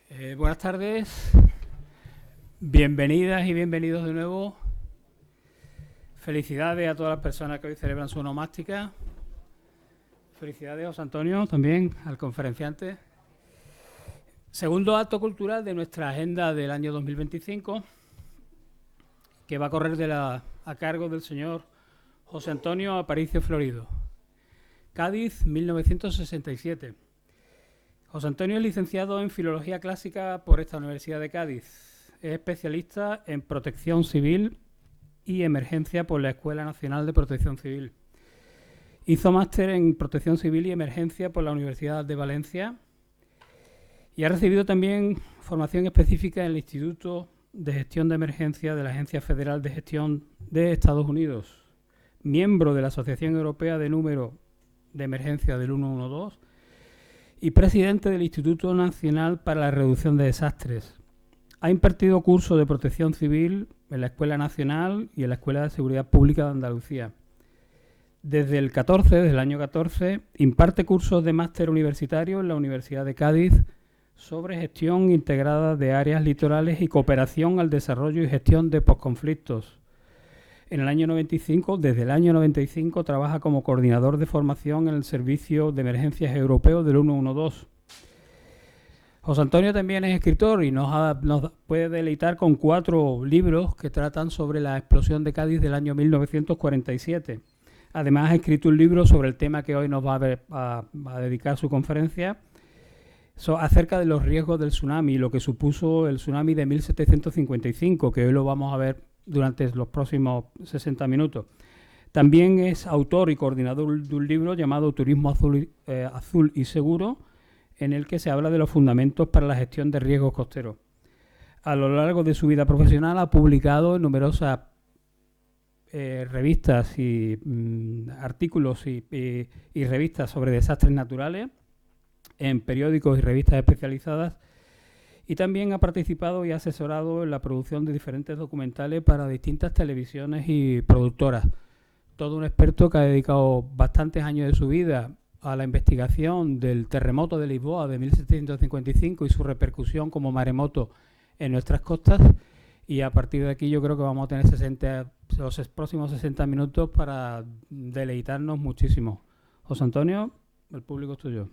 Buenas tardes, bienvenidas y bienvenidos de nuevo. Felicidades a todas las personas que hoy celebran su onomástica. Felicidades, José Antonio, también al conferenciante. Segundo acto cultural de nuestra agenda del año 2025, que va a correr a cargo del señor José Antonio Aparicio Florido. Cádiz, 1967. José Antonio es licenciado en Filología Clásica por esta Universidad de Cádiz. Es especialista en Protección Civil y Emergencia por la Escuela Nacional de Protección Civil. Hizo máster en Protección Civil y Emergencia por la Universidad de Valencia y ha recibido también formación específica en el Instituto de Gestión de Emergencia de la Agencia Federal de Gestión de Estados Unidos, miembro de la Asociación Europea de Número de Emergencia del 112 y presidente del Instituto Nacional para la Reducción de Desastres. Ha impartido cursos de protección civil en la Escuela Nacional y en la Escuela de Seguridad Pública de Andalucía. Desde el año 14, imparte cursos de máster universitario en la Universidad de Cádiz sobre gestión integrada de áreas litorales y cooperación al desarrollo y gestión de posconflictos. Desde el año 95, trabaja como coordinador de formación en el Servicio de Emergencias Europeo del 112. José Antonio también es escritor y nos puede deleitar con 4 libros que tratan sobre la explosión de Cádiz del año 1947. Además, ha escrito un libro sobre el tema que hoy nos va a dedicar su conferencia, acerca de los riesgos del tsunami, lo que supuso el tsunami de 1755, que hoy lo vamos a ver durante los próximos 60 minutos. También es autor y coordinador de un libro llamado Turismo Azul y Seguro, en el que se habla de los fundamentos para la gestión de riesgos costeros. A lo largo de su vida profesional ha publicado en numerosas revistas y artículos y revistas sobre desastres naturales, en periódicos y revistas especializadas, y también ha participado y asesorado en la producción de diferentes documentales para distintas televisiones y productoras. Todo un experto que ha dedicado bastantes años de su vida a la investigación del terremoto de Lisboa de 1755 y su repercusión como maremoto en nuestras costas. Y a partir de aquí yo creo que vamos a tener los próximos 60 minutos para deleitarnos muchísimo. José Antonio, el público es tuyo.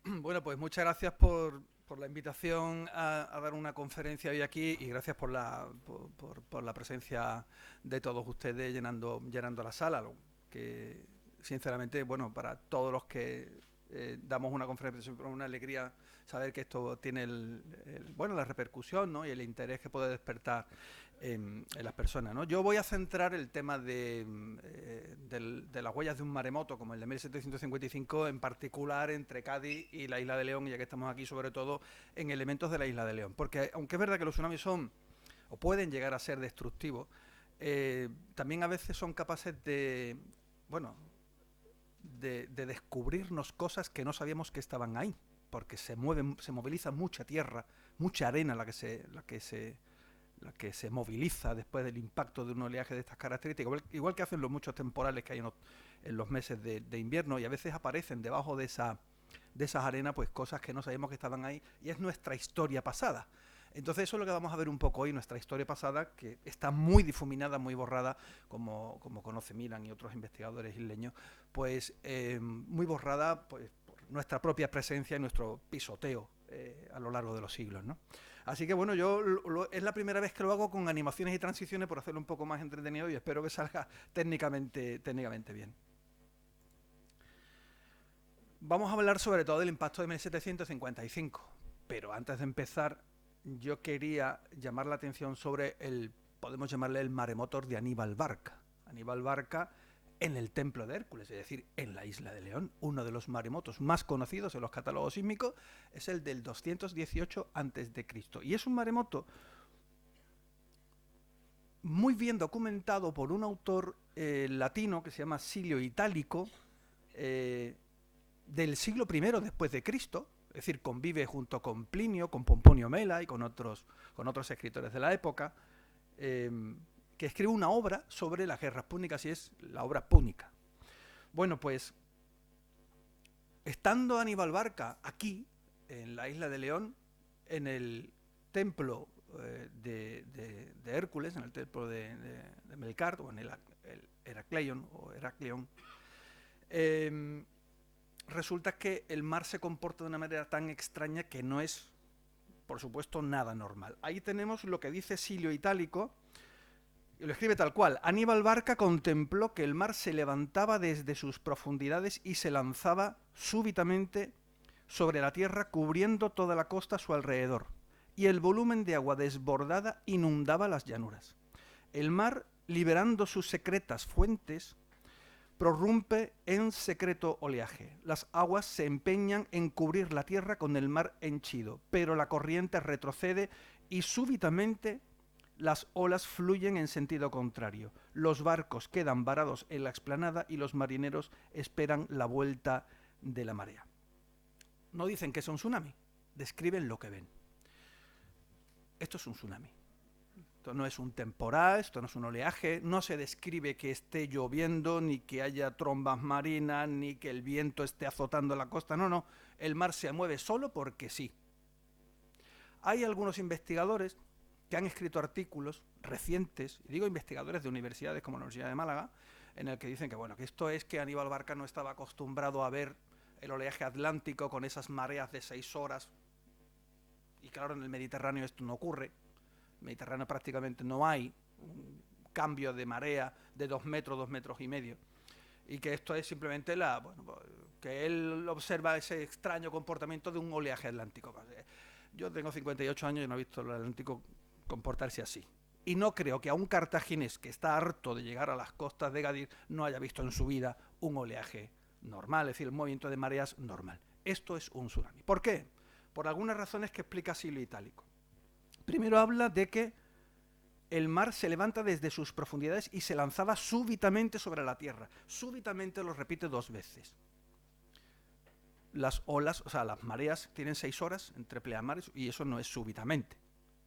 Bueno, pues muchas gracias por la invitación a dar una conferencia hoy aquí y gracias por la presencia de todos ustedes llenando la sala, lo que sinceramente, bueno, para todos los que damos una conferencia es una alegría saber que esto tiene la repercusión, ¿no? Y el interés que puede despertar en las personas, ¿no? Yo voy a centrar el tema de las huellas de un maremoto como el de 1755, en particular entre Cádiz y la isla de León, y ya que estamos aquí sobre todo en elementos de la isla de León, porque aunque es verdad que los tsunamis son o pueden llegar a ser destructivos, también a veces son capaces de descubrirnos cosas que no sabíamos que estaban ahí, porque se moviliza mucha tierra, mucha arena la que se moviliza después del impacto de un oleaje de estas características, igual que hacen los muchos temporales que hay en los meses de invierno, y a veces aparecen debajo de esas arenas pues cosas que no sabíamos que estaban ahí, y es nuestra historia pasada. Entonces eso es lo que vamos a ver un poco hoy, nuestra historia pasada, que está muy difuminada, muy borrada, como conoce Milan y otros investigadores isleños, pues muy borrada pues, por nuestra propia presencia y nuestro pisoteo a lo largo de los siglos, ¿no? Así que bueno, es la primera vez que lo hago con animaciones y transiciones por hacerlo un poco más entretenido y espero que salga técnicamente bien. Vamos a hablar sobre todo del impacto de 1755, pero antes de empezar yo quería llamar la atención sobre podemos llamarle el maremoto de Aníbal Barca. Aníbal Barca en el Templo de Hércules, es decir, en la isla de León. Uno de los maremotos más conocidos en los catálogos sísmicos es el del 218 a.C. Y es un maremoto muy bien documentado por un autor latino que se llama Silio Itálico, del siglo I después de Cristo, es decir, convive junto con Plinio, con Pomponio Mela y con otros escritores de la época, que que escribe una obra sobre las guerras púnicas, y es la obra púnica. Bueno, pues, estando Aníbal Barca aquí, en la isla de León, en el templo de Hércules, en el templo de Melkart, o en el Heracleion, resulta que el mar se comporta de una manera tan extraña que no es, por supuesto, nada normal. Ahí tenemos lo que dice Silio Itálico, y lo escribe tal cual. Aníbal Barca contempló que el mar se levantaba desde sus profundidades y se lanzaba súbitamente sobre la tierra, cubriendo toda la costa a su alrededor, y el volumen de agua desbordada inundaba las llanuras. El mar, liberando sus secretas fuentes, prorrumpe en secreto oleaje. Las aguas se empeñan en cubrir la tierra con el mar henchido, pero la corriente retrocede y súbitamente las olas fluyen en sentido contrario. Los barcos quedan varados en la explanada y los marineros esperan la vuelta de la marea. No dicen que es un tsunami, describen lo que ven. Esto es un tsunami. Esto no es un temporal, esto no es un oleaje, no se describe que esté lloviendo, ni que haya trombas marinas, ni que el viento esté azotando la costa. No, no, el mar se mueve solo porque sí. Hay algunos investigadores que han escrito artículos recientes, y digo investigadores de universidades como la Universidad de Málaga, en el que dicen que, bueno, que esto es que Aníbal Barca no estaba acostumbrado a ver el oleaje atlántico con esas mareas de 6 horas, y claro, en el Mediterráneo esto no ocurre. En el Mediterráneo prácticamente no hay un cambio de marea de 2 metros, 2 metros y medio, y que esto es simplemente que él observa ese extraño comportamiento de un oleaje atlántico. Yo tengo 58 años y no he visto el Atlántico comportarse así. Y no creo que a un cartaginés que está harto de llegar a las costas de Cádiz no haya visto en su vida un oleaje normal, es decir, el movimiento de mareas normal. Esto es un tsunami. ¿Por qué? Por algunas razones que explica Silio Itálico. Primero habla de que el mar se levanta desde sus profundidades y se lanzaba súbitamente sobre la tierra. Súbitamente lo repite 2 veces. Las olas, o sea, las mareas tienen 6 horas entre pleamares y eso no es súbitamente.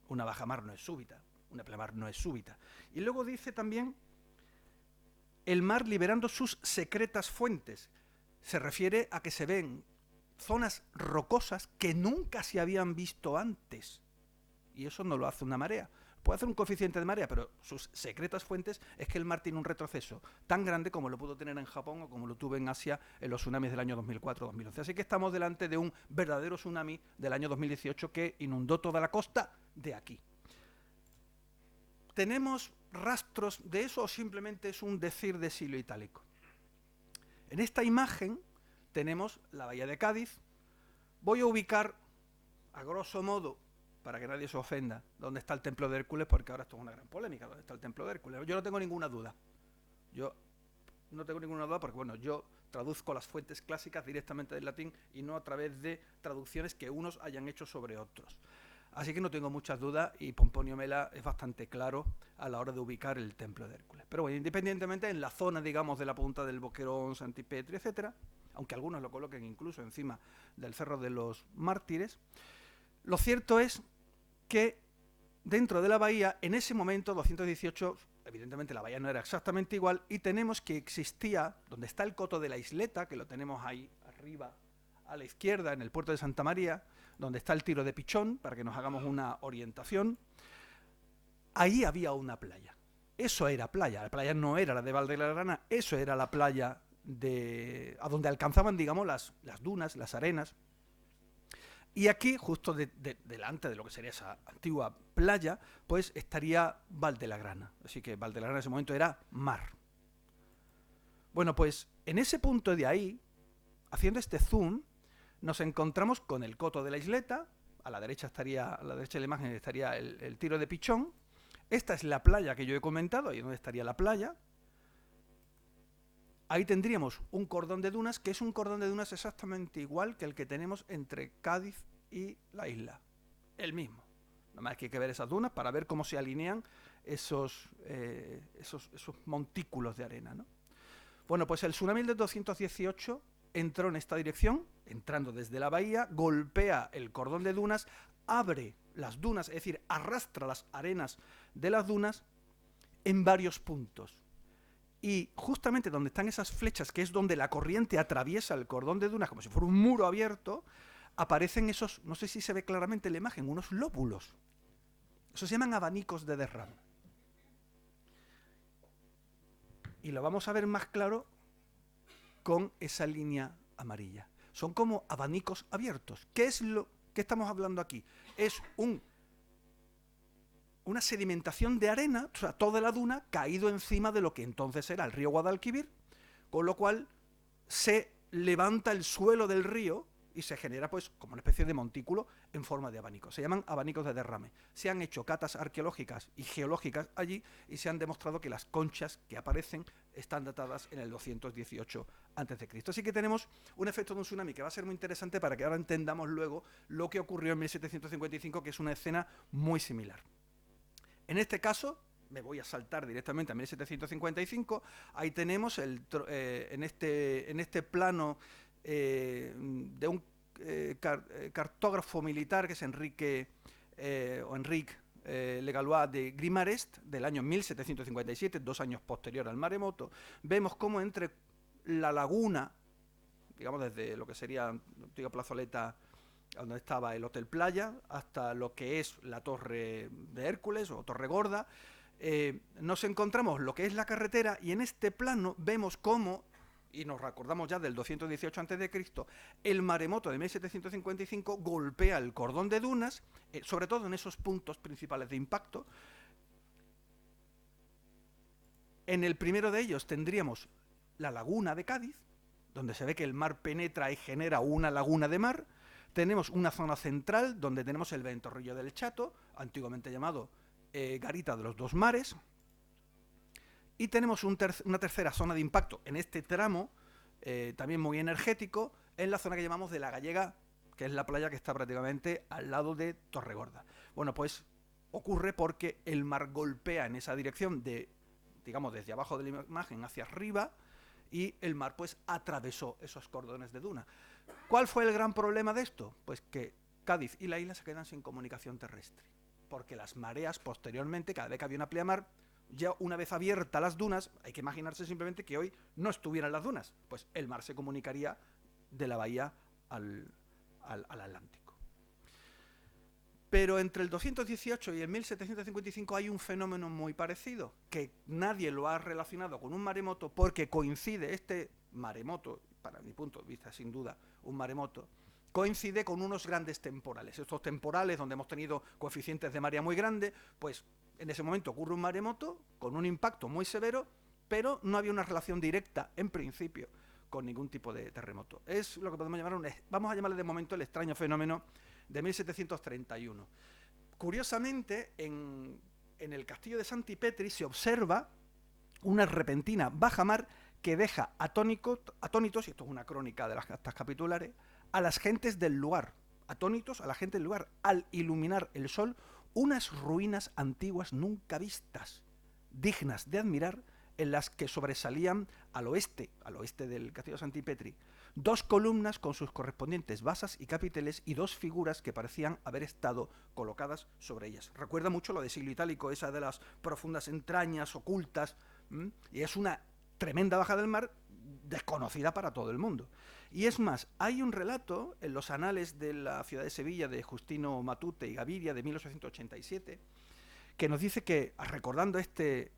Una bajamar no es súbita, una pleamar no es súbita. Y luego dice también el mar liberando sus secretas fuentes. Se refiere a que se ven zonas rocosas que nunca se habían visto antes. Y eso no lo hace una marea. Puede hacer un coeficiente de marea, pero sus secretas fuentes es que el mar tiene un retroceso tan grande como lo pudo tener en Japón o como lo tuvo en Asia en los tsunamis del año 2004-2011. Así que estamos delante de un verdadero tsunami del año 2018 que inundó toda la costa de aquí. ¿Tenemos rastros de eso o simplemente es un decir de Silio Itálico? En esta imagen tenemos la bahía de Cádiz. Voy a ubicar, a grosso modo, para que nadie se ofenda, dónde está el templo de Hércules, porque ahora esto es una gran polémica, dónde está el templo de Hércules. Yo no tengo ninguna duda. Porque, bueno, yo traduzco las fuentes clásicas directamente del latín y no a través de traducciones que unos hayan hecho sobre otros. Así que no tengo muchas dudas y Pomponio Mela es bastante claro a la hora de ubicar el templo de Hércules. Pero bueno, independientemente, en la zona, digamos, de la punta del Boquerón, Santipetri, etcétera, aunque algunos lo coloquen incluso encima del Cerro de los Mártires, lo cierto es que dentro de la bahía, en ese momento, 218, evidentemente la bahía no era exactamente igual, y tenemos que existía, donde está el coto de la isleta, que lo tenemos ahí arriba a la izquierda, en el puerto de Santa María, donde está el tiro de Pichón, para que nos hagamos una orientación, ahí había una playa. Eso era playa. La playa no era la de Val de la Grana, eso era la playa a donde alcanzaban, digamos, las dunas, las arenas. Y aquí, justo delante de lo que sería esa antigua playa, pues estaría Val de la Grana. Así que Val de la Grana en ese momento era mar. Bueno, pues en ese punto de ahí, haciendo este zoom, nos encontramos con el coto de la isleta. A la derecha de la imagen estaría el tiro de Pichón. Esta es la playa que yo he comentado, ahí donde estaría la playa. Ahí tendríamos un cordón de dunas, que es un cordón de dunas exactamente igual que el que tenemos entre Cádiz y la isla. El mismo. Nada más que hay que ver esas dunas para ver cómo se alinean esos montículos de arena, ¿no? Bueno, pues el tsunami del 218 entró en esta dirección, entrando desde la bahía, golpea el cordón de dunas, abre las dunas, es decir, arrastra las arenas de las dunas en varios puntos. Y justamente donde están esas flechas, que es donde la corriente atraviesa el cordón de dunas, como si fuera un muro abierto, aparecen esos, no sé si se ve claramente en la imagen, unos lóbulos. Eso se llaman abanicos de derrame. Y lo vamos a ver más claro con esa línea amarilla. Son como abanicos abiertos. ¿Qué es lo que estamos hablando aquí? Es una sedimentación de arena, o sea, toda la duna caído encima de lo que entonces era el río Guadalquivir, con lo cual se levanta el suelo del río y se genera pues como una especie de montículo en forma de abanico. Se llaman abanicos de derrame. Se han hecho catas arqueológicas y geológicas allí y se han demostrado que las conchas que aparecen están datadas en el 218 a.C. Así que tenemos un efecto de un tsunami que va a ser muy interesante para que ahora entendamos luego lo que ocurrió en 1755, que es una escena muy similar. En este caso, me voy a saltar directamente a 1755, ahí tenemos en este plano de un cartógrafo militar que es Enrique Legalois de Grimarest, del año 1757, 2 años posterior al maremoto. Vemos cómo entre la laguna, digamos desde lo que sería la antigua plazoleta donde estaba el Hotel Playa, hasta lo que es la Torre de Hércules o Torre Gorda, nos encontramos lo que es la carretera, y en este plano vemos cómo, y nos recordamos ya del 218 a.C., el maremoto de 1755 golpea el cordón de dunas, sobre todo en esos puntos principales de impacto. En el primero de ellos tendríamos la laguna de Cádiz, donde se ve que el mar penetra y genera una laguna de mar. Tenemos una zona central donde tenemos el Ventorrillo del Chato, antiguamente llamado Garita de los Dos Mares. Y tenemos una tercera zona de impacto en este tramo, también muy energético, en la zona que llamamos de La Gallega, que es la playa que está prácticamente al lado de Torregorda. Bueno, pues ocurre porque el mar golpea en esa dirección, digamos desde abajo de la imagen hacia arriba, y el mar pues atravesó esos cordones de duna. ¿Cuál fue el gran problema de esto? Pues que Cádiz y la isla se quedan sin comunicación terrestre, porque las mareas posteriormente, cada vez que había una pleamar, ya una vez abiertas las dunas, hay que imaginarse simplemente que hoy no estuvieran las dunas, pues el mar se comunicaría de la bahía al Atlántico. Pero entre el 218 y el 1755 hay un fenómeno muy parecido, que nadie lo ha relacionado con un maremoto, porque coincide este maremoto, para mi punto de vista sin duda un maremoto, coincide con unos grandes temporales. Estos temporales donde hemos tenido coeficientes de marea muy grandes, pues en ese momento ocurre un maremoto con un impacto muy severo, pero no había una relación directa, en principio, con ningún tipo de terremoto. Es lo que podemos llamar, vamos a llamarle de momento el extraño fenómeno de 1731. Curiosamente, en el castillo de Santipetri se observa una repentina bajamar que deja atónitos, y esto es una crónica de las actas capitulares, a las gentes del lugar, atónitos a la gente del lugar, al iluminar el sol, unas ruinas antiguas nunca vistas, dignas de admirar, en las que sobresalían al oeste del castillo de Santipetri, 2 columnas con sus correspondientes basas y capiteles y 2 figuras que parecían haber estado colocadas sobre ellas. Recuerda mucho lo de siglo itálico, esa de las profundas entrañas ocultas, y es una tremenda bajada del mar desconocida para todo el mundo. Y es más, hay un relato en los anales de la ciudad de Sevilla de Justino Matute y Gaviria de 1887 que nos dice que, recordando este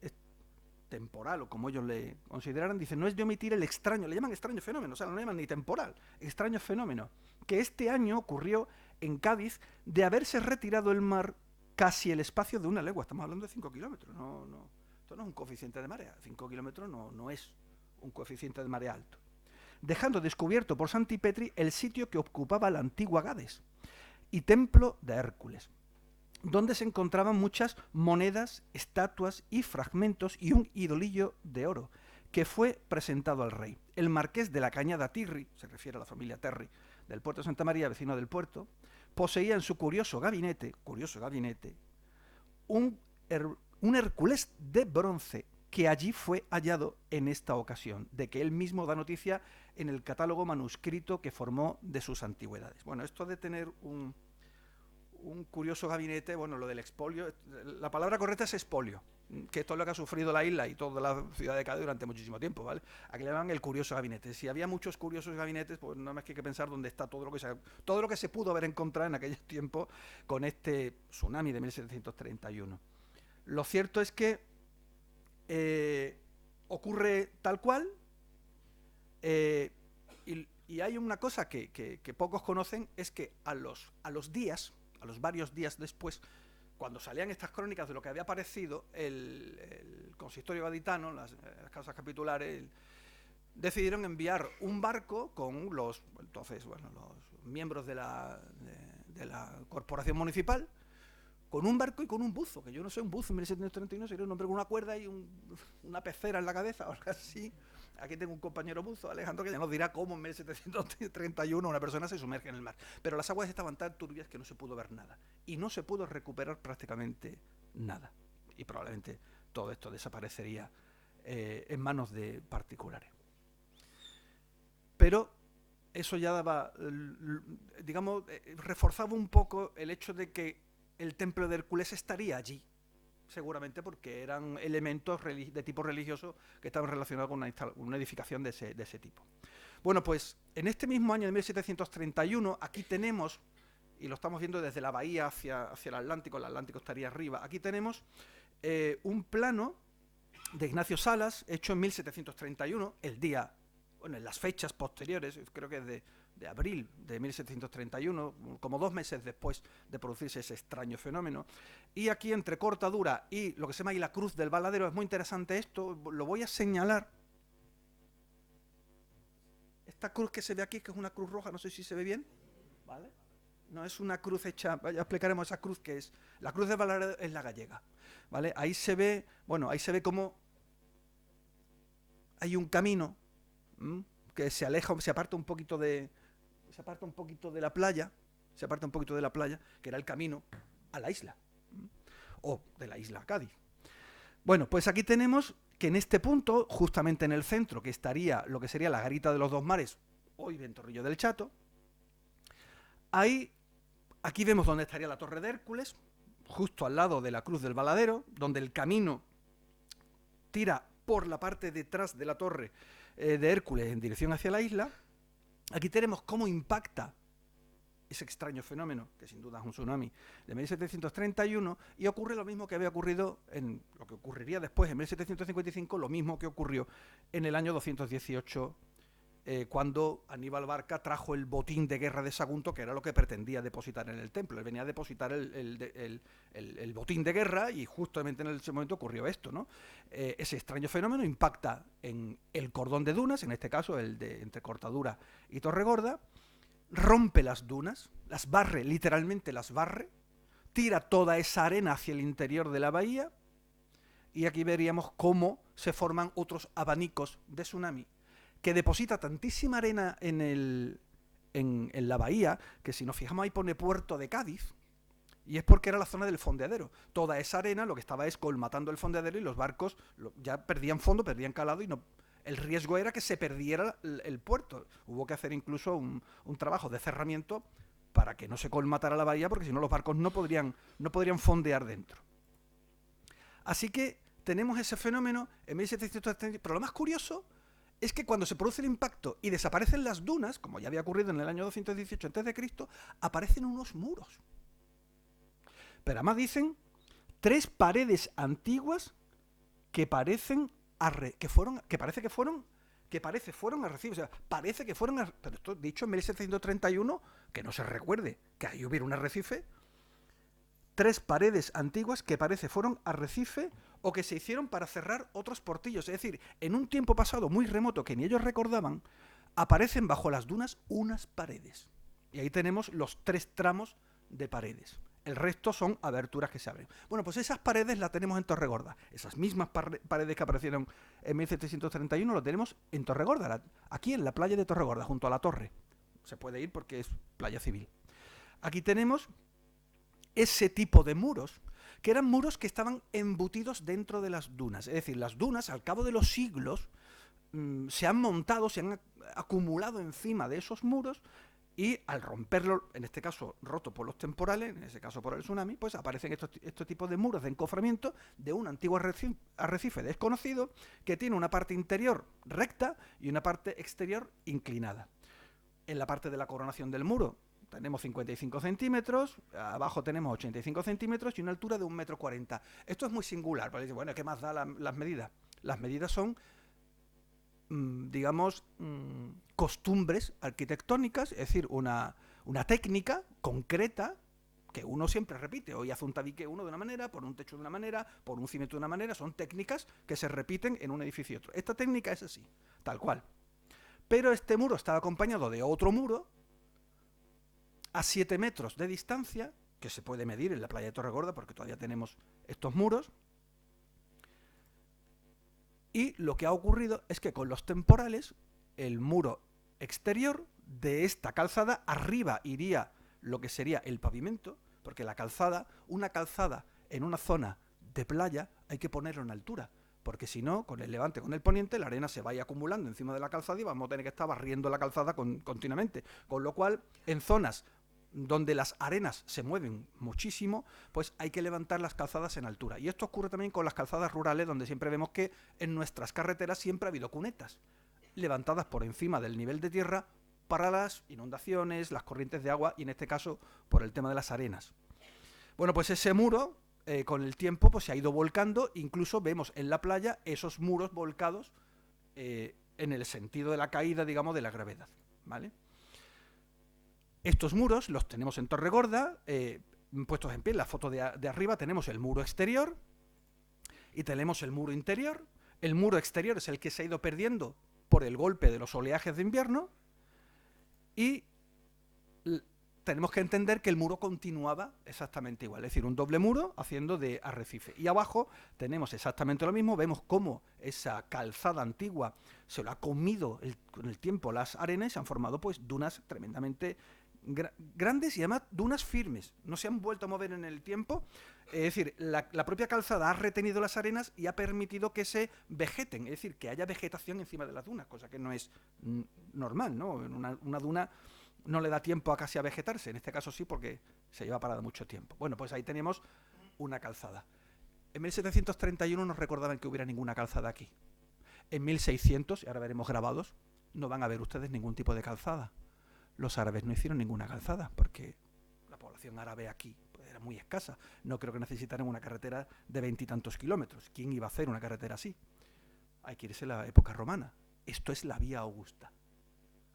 temporal, o como ellos le consideraran, dice, no es de omitir el extraño, le llaman extraño fenómeno, o sea, no le llaman ni temporal, extraño fenómeno, que este año ocurrió en Cádiz, de haberse retirado el mar casi el espacio de 1 legua, estamos hablando de 5 kilómetros, esto no es un coeficiente de marea, 5 kilómetros no es un coeficiente de marea alto, dejando descubierto por Santipetri el sitio que ocupaba la antigua Gades y templo de Hércules, donde se encontraban muchas monedas, estatuas y fragmentos y un idolillo de oro que fue presentado al rey. El marqués de la Cañada Tirri, se refiere a la familia Terry del puerto de Santa María, vecino del puerto, poseía en su curioso gabinete, un Hércules de bronce que allí fue hallado en esta ocasión, de que él mismo da noticia en el catálogo manuscrito que formó de sus antigüedades. Bueno, esto de tener un un curioso gabinete, bueno, lo del expolio, la palabra correcta es expolio, que esto es lo que ha sufrido la isla y toda la ciudad de Cádiz durante muchísimo tiempo, ¿vale? Aquí le llaman el curioso gabinete. Si había muchos curiosos gabinetes, pues nada más que hay que pensar dónde está todo lo que se pudo haber encontrado en aquellos tiempos con este tsunami de 1731. Lo cierto es que ocurre tal cual, y hay una cosa que pocos conocen, es que a los varios días después, cuando salían estas crónicas de lo que había aparecido, el consistorio gaditano, las casas capitulares, decidieron enviar un barco con los miembros de la corporación municipal, con un barco y con un buzo, que yo no sé, un buzo en 1731 sería un hombre con una cuerda y una pecera en la cabeza, o algo así. Aquí tengo un compañero buzo, Alejandro, que ya nos dirá cómo en 1731 una persona se sumerge en el mar. Pero las aguas estaban tan turbias que no se pudo ver nada. Y no se pudo recuperar prácticamente nada. Y probablemente todo esto desaparecería en manos de particulares. Pero eso ya daba, digamos, reforzaba un poco el hecho de que el templo de Hércules estaría allí. Seguramente porque eran elementos de tipo religioso que estaban relacionados con una edificación de ese tipo. Bueno, pues en este mismo año de 1731, aquí tenemos, y lo estamos viendo desde la bahía hacia el Atlántico estaría arriba, aquí tenemos un plano de Ignacio Salas, hecho en 1731, en las fechas posteriores, creo que es de abril de 1731, como 2 meses después de producirse ese extraño fenómeno. Y aquí entre Cortadura y lo que se llama ahí la Cruz del Baladero, es muy interesante esto, lo voy a señalar. Esta cruz que se ve aquí, que es una cruz roja, no sé si se ve bien, ¿vale? No es una cruz hecha, ya explicaremos esa cruz que es. La Cruz del Baladero es la gallega, ¿vale? Ahí se ve como hay un camino que se aleja, se aparta un poquito de la playa, que era el camino a la isla, o de la isla a Cádiz. Bueno, pues aquí tenemos que en este punto, justamente en el centro, que estaría lo que sería la garita de los dos mares, hoy Ventorrillo del Chato, aquí vemos donde estaría la Torre de Hércules, justo al lado de la Cruz del Baladero, donde el camino tira por la parte detrás de la Torre de Hércules en dirección hacia la isla. Aquí tenemos cómo impacta ese extraño fenómeno, que sin duda es un tsunami, de 1731, y ocurre lo mismo que había ocurrido en lo que ocurriría después, en 1755, lo mismo que ocurrió en el año 218, cuando Aníbal Barca trajo el botín de guerra de Sagunto, que era lo que pretendía depositar en el templo. Él venía a depositar el botín de guerra, y justamente en ese momento ocurrió esto, ¿no? Ese extraño fenómeno impacta en el cordón de dunas, en este caso el de entre Cortadura y Torregorda, rompe las dunas, las barre, literalmente las barre, tira toda esa arena hacia el interior de la bahía, y aquí veríamos cómo se forman otros abanicos de tsunami, que deposita tantísima arena en la bahía, que si nos fijamos ahí pone Puerto de Cádiz, y es porque era la zona del fondeadero. Toda esa arena lo que estaba es colmatando el fondeadero, y los barcos ya perdían fondo, perdían calado, y el riesgo era que se perdiera el puerto. Hubo que hacer incluso un trabajo de cerramiento para que no se colmatara la bahía, porque si no los barcos no podrían fondear dentro. Así que tenemos ese fenómeno en 1730, pero lo más curioso es que cuando se produce el impacto y desaparecen las dunas, como ya había ocurrido en el año 218 a.C., aparecen unos muros. Pero además dicen 3 paredes antiguas que parece que fueron arrecifes. O sea, parece que fueron, pero esto dicho en 1731, que no se recuerde que ahí hubiera un arrecife. 3 paredes antiguas que parece fueron arrecife o que se hicieron para cerrar otros portillos. Es decir, en un tiempo pasado muy remoto que ni ellos recordaban, aparecen bajo las dunas unas paredes. Y ahí tenemos los 3 tramos de paredes. El resto son aberturas que se abren. Bueno, pues esas paredes las tenemos en Torregorda. Esas mismas paredes que aparecieron en 1731 las tenemos en Torregorda, aquí en la playa de Torregorda, junto a la torre. Se puede ir porque es playa civil. Aquí tenemos ese tipo de muros, que eran muros que estaban embutidos dentro de las dunas. Es decir, las dunas, al cabo de los siglos, se han montado, se han acumulado encima de esos muros, y al romperlo, en este caso roto por los temporales, en ese caso por el tsunami, pues aparecen estos tipos de muros de encoframiento de un antiguo arrecife desconocido que tiene una parte interior recta y una parte exterior inclinada. En la parte de la coronación del muro tenemos 55 centímetros, abajo tenemos 85 centímetros y una altura de 1,40 m. Esto es muy singular, porque bueno, ¿qué más da las medidas? Las medidas son, digamos, costumbres arquitectónicas, es decir, una técnica concreta que uno siempre repite. Hoy hace un tabique uno de una manera, por un techo de una manera, por un cimiento de una manera. Son técnicas que se repiten en un edificio y otro. Esta técnica es así, tal cual. Pero este muro está acompañado de otro muro a 7 metros de distancia, que se puede medir en la playa de Torregorda, porque todavía tenemos estos muros. Y lo que ha ocurrido es que con los temporales, el muro exterior de esta calzada, arriba iría lo que sería el pavimento, porque la calzada, una calzada en una zona de playa, hay que ponerlo en altura, porque si no, con el levante, con el poniente, la arena se vaya acumulando encima de la calzada y vamos a tener que estar barriendo la calzada continuamente. Con lo cual, en zonas donde las arenas se mueven muchísimo, pues hay que levantar las calzadas en altura. Y esto ocurre también con las calzadas rurales, donde siempre vemos que en nuestras carreteras siempre ha habido cunetas levantadas por encima del nivel de tierra para las inundaciones, las corrientes de agua y en este caso por el tema de las arenas. Bueno, pues ese muro con el tiempo pues se ha ido volcando, incluso vemos en la playa esos muros volcados en el sentido de la caída, digamos, de la gravedad, ¿vale? Estos muros los tenemos en Torregorda, puestos en pie. En la foto de arriba tenemos el muro exterior y tenemos el muro interior. El muro exterior es el que se ha ido perdiendo por el golpe de los oleajes de invierno y tenemos que entender que el muro continuaba exactamente igual, es decir, un doble muro haciendo de arrecife. Y abajo tenemos exactamente lo mismo, vemos cómo esa calzada antigua se lo ha comido con el tiempo las arenas y se han formado pues dunas tremendamente grandes y además dunas firmes, no se han vuelto a mover en el tiempo. Es decir, la propia calzada ha retenido las arenas y ha permitido que se vegeten, es decir, que haya vegetación encima de las dunas, cosa que no es normal, ¿no? Una duna no le da tiempo a casi a vegetarse, en este caso sí, porque se lleva parada mucho tiempo. Bueno, pues ahí tenemos una calzada. En 1731 no recordaban que hubiera ninguna calzada aquí. En 1600, y ahora veremos grabados, no van a ver ustedes ningún tipo de calzada. Los árabes no hicieron ninguna calzada, porque la población árabe aquí pues, era muy escasa. No creo que necesitaran una carretera de 20 y tantos kilómetros. ¿Quién iba a hacer una carretera así? Hay que irse a la época romana. Esto es la Vía Augusta.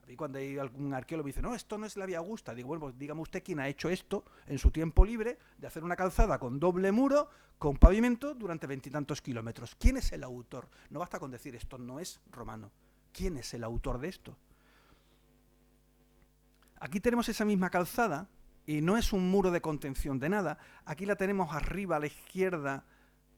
A mí cuando hay algún arqueólogo me dice, no, esto no es la Vía Augusta. Digo, bueno, pues dígame usted quién ha hecho esto en su tiempo libre de hacer una calzada con doble muro, con pavimento, durante 20 y tantos kilómetros. ¿Quién es el autor? No basta con decir esto no es romano. ¿Quién es el autor de esto? Aquí tenemos esa misma calzada y no es un muro de contención de nada. Aquí la tenemos arriba a la izquierda.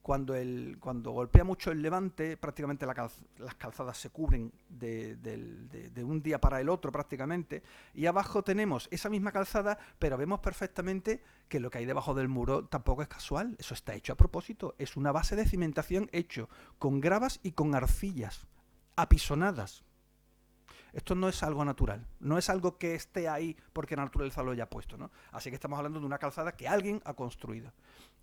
Cuando golpea mucho el levante, prácticamente las calzadas se cubren de un día para el otro prácticamente. Y abajo tenemos esa misma calzada, pero vemos perfectamente que lo que hay debajo del muro tampoco es casual. Eso está hecho a propósito. Es una base de cimentación hecho con gravas y con arcillas apisonadas. Esto no es algo natural, no es algo que esté ahí porque la naturaleza lo haya puesto, ¿no? Así que estamos hablando de una calzada que alguien ha construido.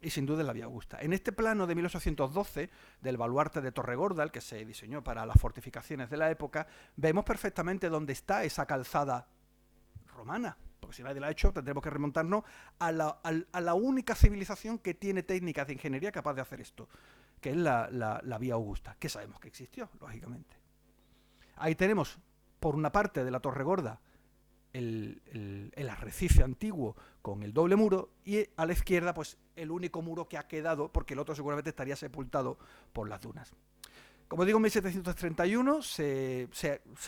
Y sin duda es la Vía Augusta. En este plano de 1812, del baluarte de Torregorda, el que se diseñó para las fortificaciones de la época, vemos perfectamente dónde está esa calzada romana. Porque si nadie la ha hecho, tendremos que remontarnos a la única civilización que tiene técnicas de ingeniería capaz de hacer esto, que es la Vía Augusta, que sabemos que existió, lógicamente. Ahí tenemos, por una parte de la Torregorda, el arrecife antiguo con el doble muro y a la izquierda pues el único muro que ha quedado, porque el otro seguramente estaría sepultado por las dunas. Como digo, en 1731 se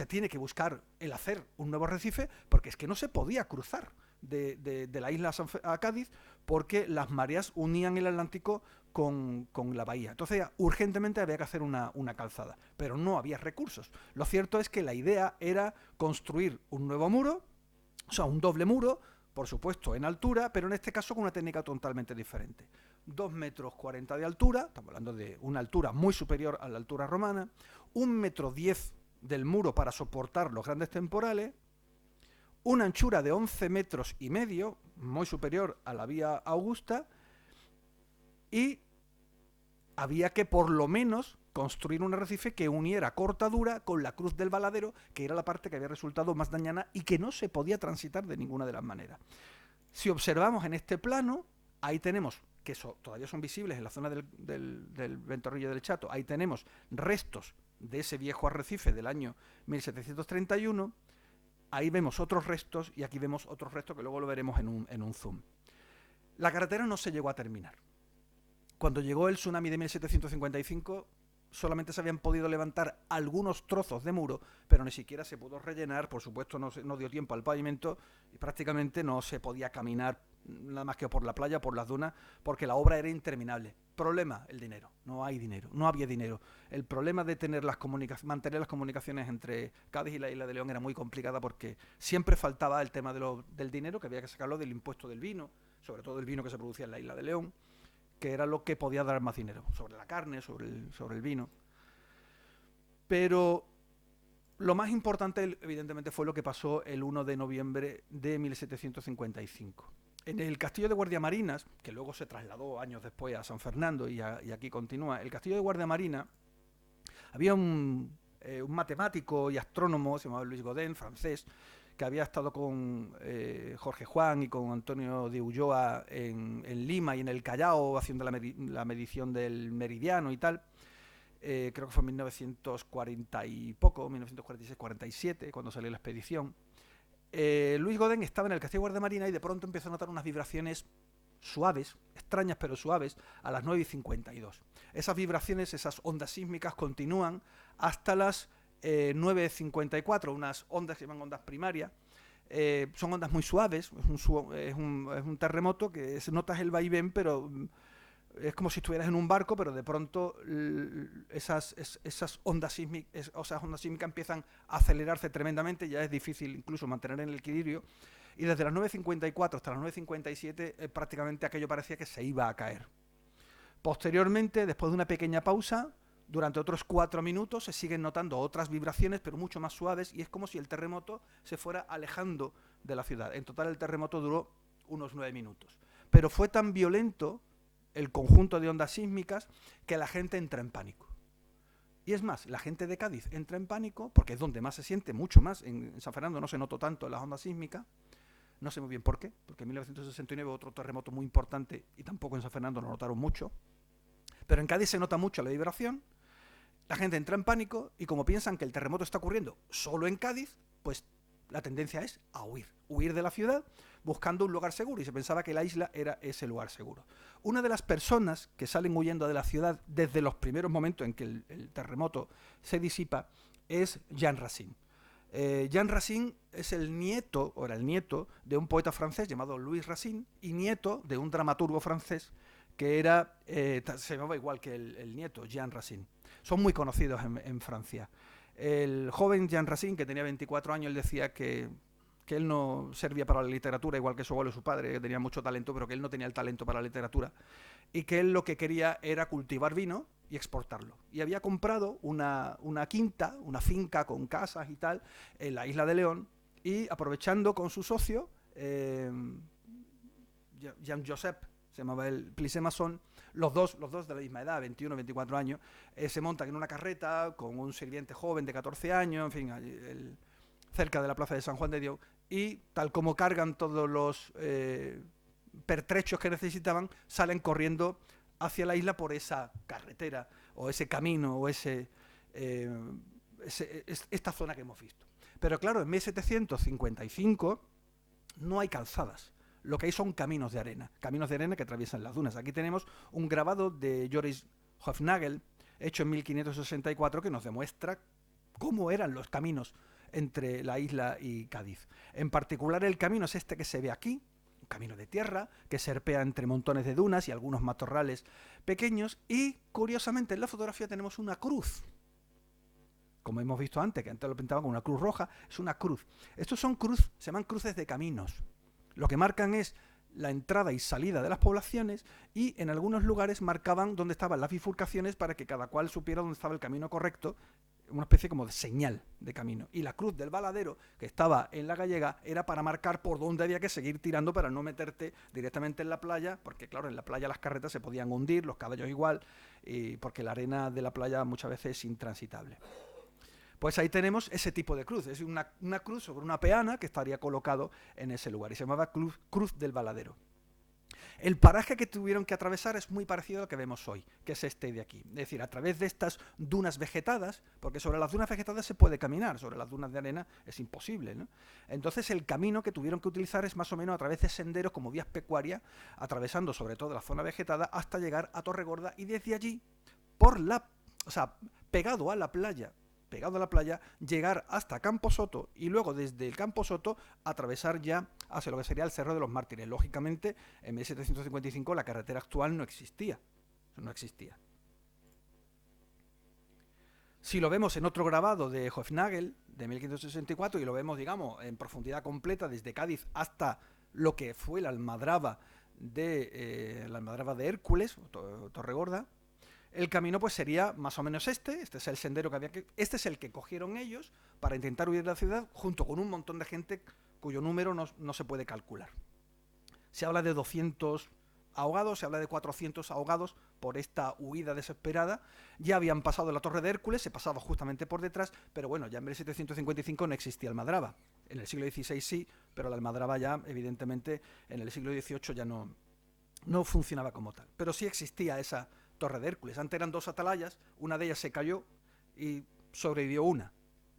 tiene que buscar el hacer un nuevo arrecife porque es que no se podía cruzar de la isla a Cádiz porque las mareas unían el Atlántico con la bahía. Entonces urgentemente había que hacer una calzada, pero no había recursos. Lo cierto es que la idea era construir un nuevo muro, o sea, un doble muro, por supuesto en altura, pero en este caso con una técnica totalmente diferente. 2,40 metros de altura, estamos hablando de una altura muy superior a la altura romana, 1,10 m del muro para soportar los grandes temporales, una anchura de 11 metros y medio, muy superior a la vía Augusta, y había que por lo menos construir un arrecife que uniera Cortadura con la Cruz del Valadero, que era la parte que había resultado más dañada y que no se podía transitar de ninguna de las maneras. Si observamos en este plano, ahí tenemos, que todavía son visibles en la zona del Ventorrillo del Chato, ahí tenemos restos de ese viejo arrecife del año 1731, ahí vemos otros restos y aquí vemos otros restos que luego lo veremos en un zoom. La carretera no se llegó a terminar. Cuando llegó el tsunami de 1755, solamente se habían podido levantar algunos trozos de muro, pero ni siquiera se pudo rellenar, por supuesto no dio tiempo al pavimento y prácticamente no se podía caminar nada más que por la playa, por las dunas, porque la obra era interminable. Problema, el dinero. No hay dinero, no había dinero. El problema de mantener las comunicaciones entre Cádiz y la Isla de León era muy complicada porque siempre faltaba el tema del dinero, que había que sacarlo del impuesto del vino, sobre todo el vino que se producía en la Isla de León, que era lo que podía dar más dinero, sobre la carne, sobre el vino. Pero lo más importante, evidentemente, fue lo que pasó el 1 de noviembre de 1755. En el castillo de Guardiamarinas, que luego se trasladó años después a San Fernando y aquí continúa, el castillo de Guardiamarina, había un matemático y astrónomo, se llamaba Luis Godin, francés, que había estado con Jorge Juan y con Antonio de Ulloa en Lima y en el Callao haciendo la medición del meridiano y tal. Creo que fue en 1940 y poco, 1946-47, cuando salió la expedición. Luis Godin estaba en el castillo de Guardiamarina y de pronto empezó a notar unas vibraciones suaves, extrañas pero suaves, a las 9:52. Esas vibraciones, esas ondas sísmicas continúan hasta las 9:54, unas ondas que se llaman ondas primarias. Son ondas muy suaves, es un terremoto que notas el vaivén, pero es como si estuvieras en un barco, pero de pronto esas ondas sísmicas empiezan a acelerarse tremendamente, ya es difícil incluso mantener el equilibrio, y desde las 9:54 hasta las 9:57 prácticamente aquello parecía que se iba a caer. Posteriormente, después de una pequeña pausa, durante otros 4 minutos se siguen notando otras vibraciones, pero mucho más suaves, y es como si el terremoto se fuera alejando de la ciudad. En total el terremoto duró unos 9 minutos. Pero fue tan violento el conjunto de ondas sísmicas que la gente entra en pánico. Y es más, la gente de Cádiz entra en pánico, porque es donde más se siente, mucho más. En San Fernando no se notó tanto las ondas sísmicas. No sé muy bien por qué, porque en 1969 otro terremoto muy importante y tampoco en San Fernando lo notaron mucho. Pero en Cádiz se nota mucho la vibración, la gente entra en pánico y como piensan que el terremoto está ocurriendo solo en Cádiz, pues la tendencia es a huir de la ciudad buscando un lugar seguro, y se pensaba que la isla era ese lugar seguro. Una de las personas que salen huyendo de la ciudad desde los primeros momentos en que el terremoto se disipa es Jean Racine. Jean Racine es era el nieto de un poeta francés llamado Louis Racine y nieto de un dramaturgo francés que se llamaba igual que el nieto, Jean Racine. Son muy conocidos en Francia. El joven Jean Racine, que tenía 24 años, él decía que él no servía para la literatura, igual que su abuelo y su padre, que tenía mucho talento, pero que él no tenía el talento para la literatura, y que él lo que quería era cultivar vino y exportarlo. Y había comprado una quinta, una finca con casas y tal, en la Isla de León, y aprovechando con su socio, Jean-Joseph, se llamaba el Plissé-Masson, los dos de la misma edad, 21, 24 años, se montan en una carreta con un sirviente joven de 14 años, en fin, cerca de la plaza de San Juan de Dios, y tal como cargan todos los pertrechos que necesitaban, salen corriendo hacia la isla por esa carretera, o ese camino, o esta zona que hemos visto. Pero claro, en 1755 no hay calzadas. Lo que hay son caminos de arena que atraviesan las dunas. Aquí tenemos un grabado de Joris Hofnagel, hecho en 1564, que nos demuestra cómo eran los caminos entre la isla y Cádiz. En particular, el camino es este que se ve aquí, un camino de tierra que serpea entre montones de dunas y algunos matorrales pequeños, y curiosamente en la fotografía tenemos una cruz. Como hemos visto antes, que antes lo pintaban con una cruz roja, es una cruz. Estos se llaman cruces de caminos. Lo que marcan es la entrada y salida de las poblaciones, y en algunos lugares marcaban dónde estaban las bifurcaciones para que cada cual supiera dónde estaba el camino correcto una especie como de señal de camino. Y la cruz del Valadero, que estaba en la Gallega, era para marcar por dónde había que seguir tirando para no meterte directamente en la playa, porque claro, en la playa las carretas se podían hundir, los caballos igual, y porque la arena de la playa muchas veces es intransitable. Pues ahí tenemos ese tipo de cruz, es una cruz sobre una peana que estaría colocado en ese lugar, y se llamaba Cruz del Valadero. El paraje que tuvieron que atravesar es muy parecido al que vemos hoy, que es este de aquí. Es decir, a través de estas dunas vegetadas, porque sobre las dunas vegetadas se puede caminar, sobre las dunas de arena es imposible, ¿no? Entonces el camino que tuvieron que utilizar es más o menos a través de senderos como vías pecuarias, atravesando sobre todo la zona vegetada hasta llegar a Torregorda y desde allí, pegado a la playa, llegar hasta Campo Soto y luego desde el Campo Soto atravesar ya hacia lo que sería el Cerro de los Mártires. Lógicamente, en 1755 la carretera actual no existía. Si lo vemos en otro grabado de Hofnagel, de 1564, y lo vemos, digamos, en profundidad completa desde Cádiz hasta lo que fue la almadraba de Hércules, Torregorda, el camino pues sería más o menos este es el sendero este es el que cogieron ellos para intentar huir de la ciudad, junto con un montón de gente cuyo número no se puede calcular. Se habla de 200 ahogados, se habla de 400 ahogados por esta huida desesperada. Ya habían pasado la Torre de Hércules, se pasaba justamente por detrás, pero bueno, ya en 1755 no existía Almadraba. En el siglo XVI sí, pero la Almadraba ya, evidentemente, en el siglo XVIII ya no funcionaba como tal. Pero sí existía esa Torre de Hércules. Antes eran 2 atalayas, una de ellas se cayó y sobrevivió una,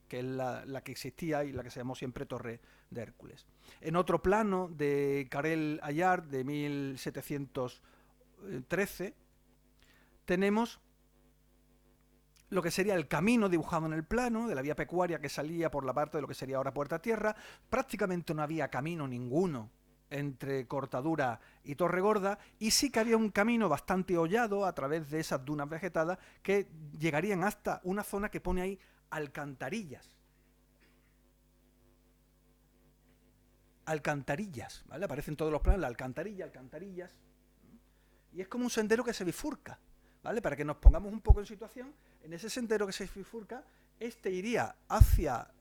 que es la que existía y la que se llamó siempre Torre de Hércules. En otro plano de Karel Allard de 1713 tenemos lo que sería el camino dibujado en el plano de la vía pecuaria que salía por la parte de lo que sería ahora Puerta Tierra. Prácticamente no había camino ninguno entre Cortadura y Torregorda, y sí que había un camino bastante hollado a través de esas dunas vegetadas que llegarían hasta una zona que pone ahí alcantarillas. Alcantarillas, ¿vale? Aparecen todos los planos, la alcantarillas. Y es como un sendero que se bifurca, ¿vale? Para que nos pongamos un poco en situación, en ese sendero que se bifurca, este iría hacia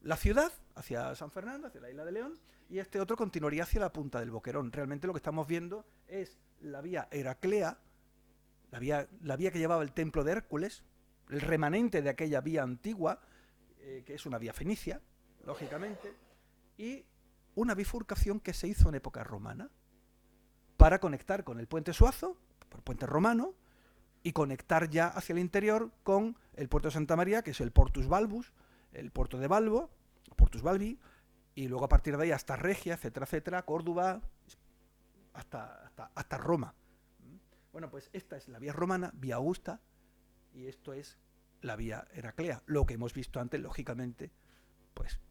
la ciudad, hacia San Fernando, hacia la isla de León, y este otro continuaría hacia la punta del Boquerón. Realmente lo que estamos viendo es la vía Heraclea, la vía que llevaba el templo de Hércules, el remanente de aquella vía antigua, que es una vía fenicia, lógicamente, y una bifurcación que se hizo en época romana para conectar con el puente Suazo, por puente romano, y conectar ya hacia el interior con el puerto de Santa María, que es el Portus Balbus, el puerto de Balbo, Portus Balbi, y luego a partir de ahí hasta Regia, etcétera, Córdoba, hasta Roma. Bueno, pues esta es la vía romana, vía Augusta, y esto es la vía Heraclea. Lo que hemos visto antes, lógicamente, pues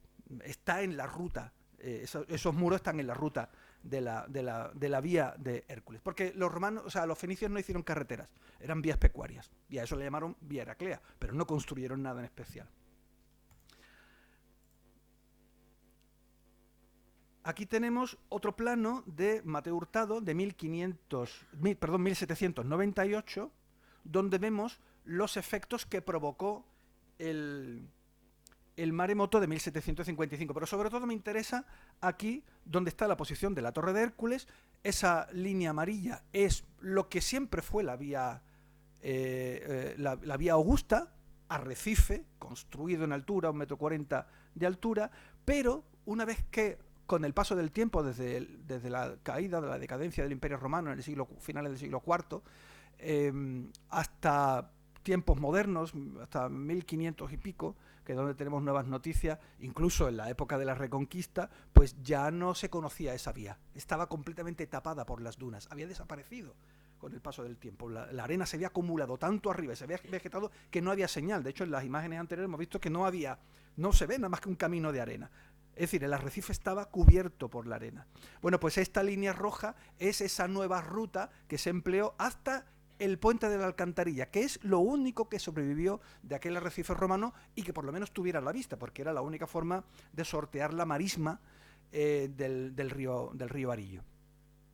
está en la ruta, esos muros están en la ruta de la vía de Hércules. Porque los romanos, o sea, los fenicios no hicieron carreteras, eran vías pecuarias, y a eso le llamaron vía Heraclea, pero no construyeron nada en especial. Aquí tenemos otro plano de Mateo Hurtado de 1798, donde vemos los efectos que provocó el maremoto de 1755. Pero sobre todo me interesa aquí donde está la posición de la Torre de Hércules. Esa línea amarilla es lo que siempre fue la vía Augusta, arrecife, construido en altura, 1,40 m de altura, pero una vez que con el paso del tiempo, desde la caída de la decadencia del Imperio Romano en el finales del siglo IV, hasta tiempos modernos, hasta 1500 y pico, que es donde tenemos nuevas noticias, incluso en la época de la Reconquista, pues ya no se conocía esa vía. Estaba completamente tapada por las dunas, había desaparecido con el paso del tiempo. La arena se había acumulado tanto arriba y se había vegetado que no había señal. De hecho, en las imágenes anteriores hemos visto que no se ve nada más que un camino de arena. Es decir, el arrecife estaba cubierto por la arena. Bueno, pues esta línea roja es esa nueva ruta que se empleó hasta el puente de la Alcantarilla, que es lo único que sobrevivió de aquel arrecife romano y que por lo menos tuviera la vista, porque era la única forma de sortear la marisma del río Arillo.